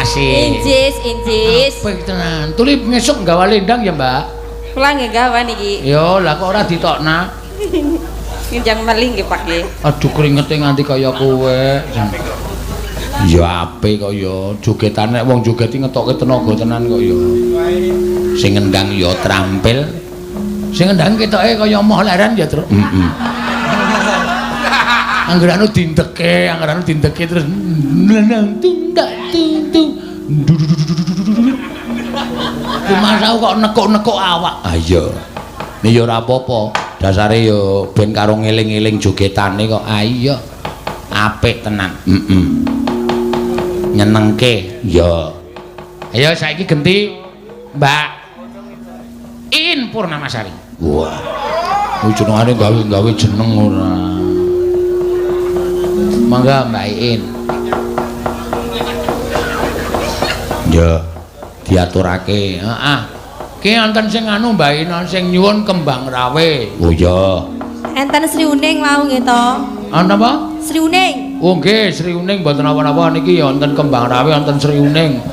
kasih. Injis. Apik tenan. Tuli ngesuk nggawa lendang ya, Mbak? Kula nggih gawa niki. Yo, lah kok ora ditokna? Njang malih nggih Pak nggih. Aduh kringete nganti kaya kowe. Ya apik kok ya. Jogetan nek wong jogeti ngetokke tenaga tenan kok ya. Sing ngendang ya trampil. Sing ngendang ketoke kaya moh leren ya, Truk. Anggerane dindeke terus nendang tindak tung. Masau kok nekuk-nekuk awak. Ah iya. Nek ya ora apa-apa. Dasare ya ben karo ngeling-eling jogetane kok. Ah iya. Apik tenan. Nyenengke. Ya. Ayo saiki genti Mbak In Purnamasari. Wah. Jenengane gawe jeneng ora. Mangga Mbak In. Ya, diaturake. Heeh. Ki wonten sing anu Mbak In sing nyuwun kembang rawe. Oh iya. Enten Sri Uning wau nggih to. Ana apa? Sri Uning. Oh nggih, Sri Uning mboten apa-apa niki ya wonten kembang rawe wonten Sri Uning.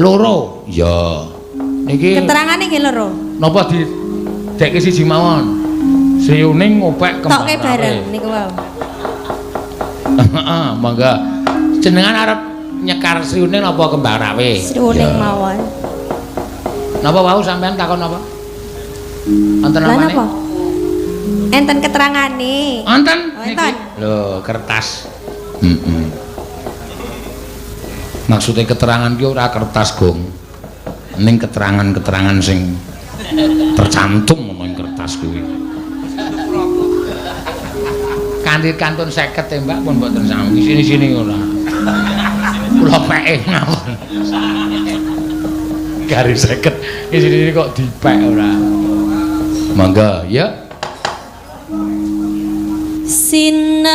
Loro. Ya. Niki Keterangane nggih loro. napa didekke siji mawon? Sri Uning ngopek kembang rawe. Tokke bareng niku wau. Heeh, mangga. Jenengan arep nyekar Sri Uning apa kembang rawe? Sri Uning mawon. Napa wau sampean takon apa? Wonten apane? Napa? Enten keterangane. Wonten Wonten. Lho, kertas. Maksudnya keterangan ki ora kertas, Gong. Ning keterangan-keterangan sing tercantum ning kertas kuwi. Kanthi kantun 50 ya, Mbak, pun mboten sami. Sini-sini ora. Kula peke mawon. Garis 50. Sini-sini kok dipek ora. Mangga, ya. Sinabut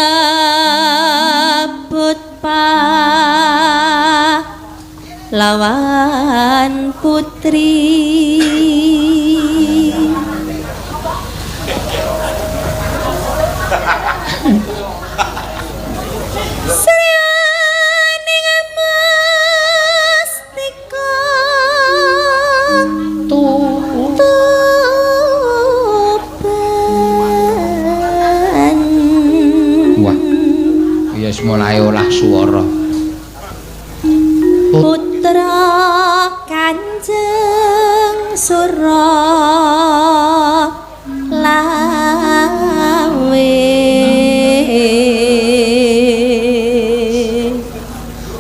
lawan putri Srianing mustika Wah, wis mulai olah swara. Putra Kanjeng Suralawe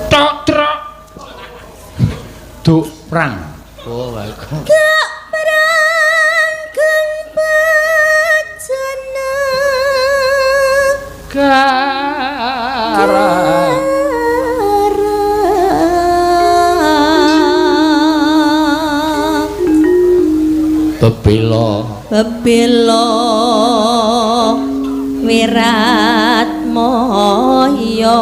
Tok trok. Duk prang. Oh, baik. Gak perang kempacana Garang. Bebelo Wirat Moyo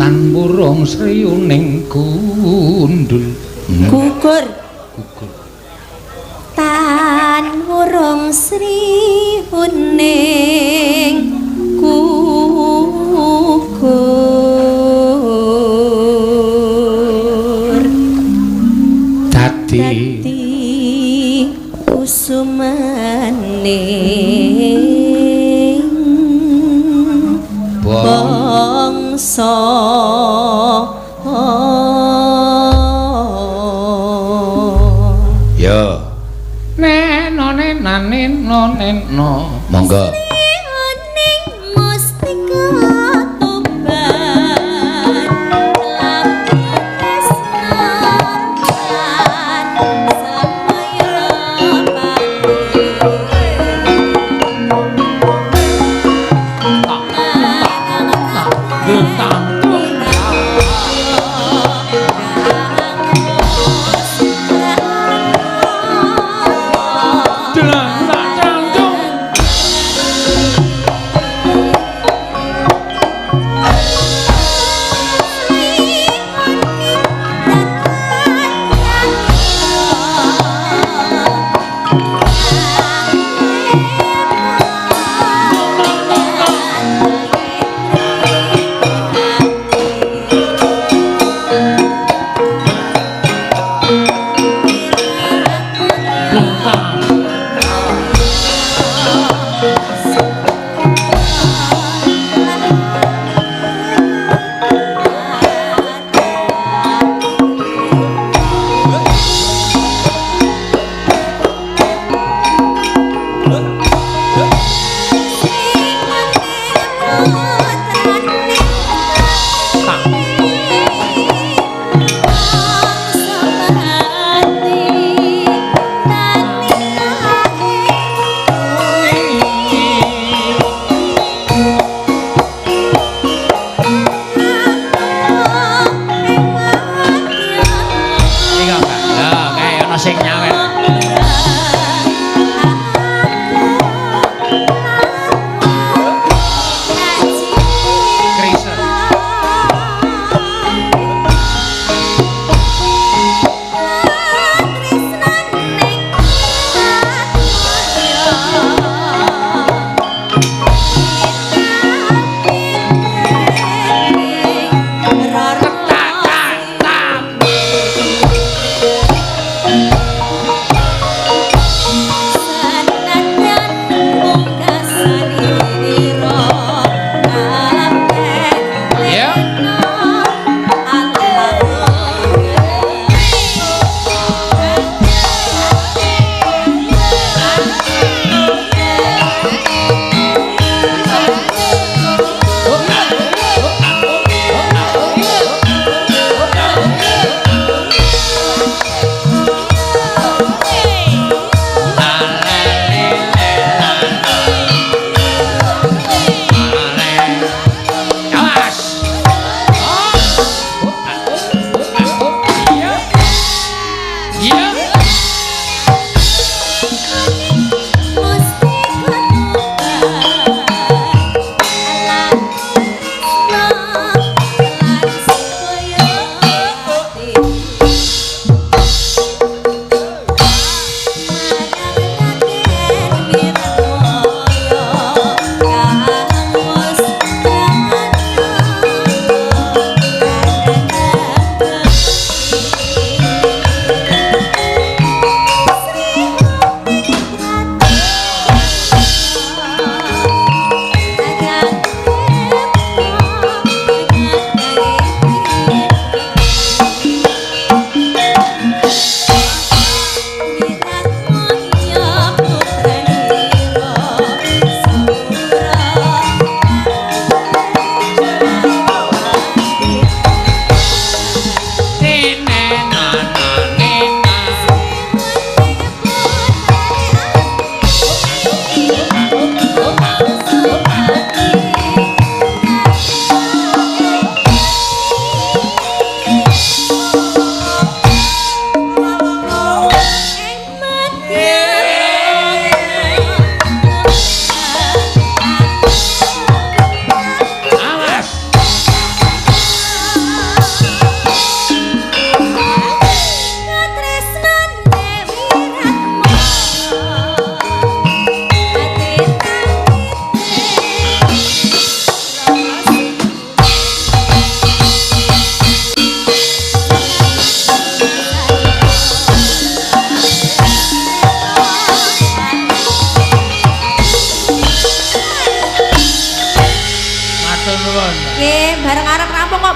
tan burung Sri Uning gundul gugur tan burung Sri Uning gugur dadi usumaning bangsa ya neno monggo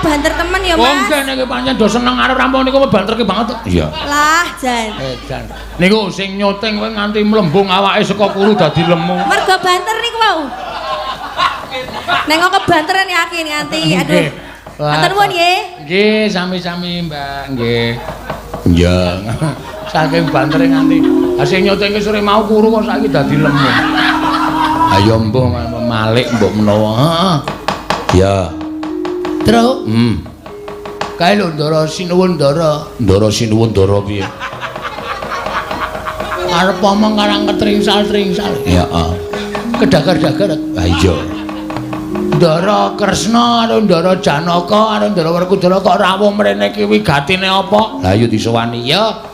banter temen ya, Mas. Wong kene iki pancen do seneng karo rampung niku banterke banget. Iya. Lah, Jan. Jan. Niku sing nyuting kowe nganti mlembung awake saka kuru dadi lemu. Mergo banter niku wau. Nek kok kebanteran yakin nganti aduh. Matur nuwun nggih. Nggih, sami-sami, Mbak. Nggih. Iya. Saking bantere nganti sing nyuting sore mau kuru kok saiki dadi lemu. Ayo mbuh malik mbok menawa. Heeh. Ya. Terus? Kae lho Ndara Sinuwun Ndara. Ndara Sinuwun Ndara piye? Arep omong karang ketringsal-tringsal. Ya, heeh. Kedagar-dagar. Ha iya. Ndara Kresna karo Ndara Janaka karo Ndara Werkudara kok rawuh mrene ki wigatine apa? Lah ya disowani ya.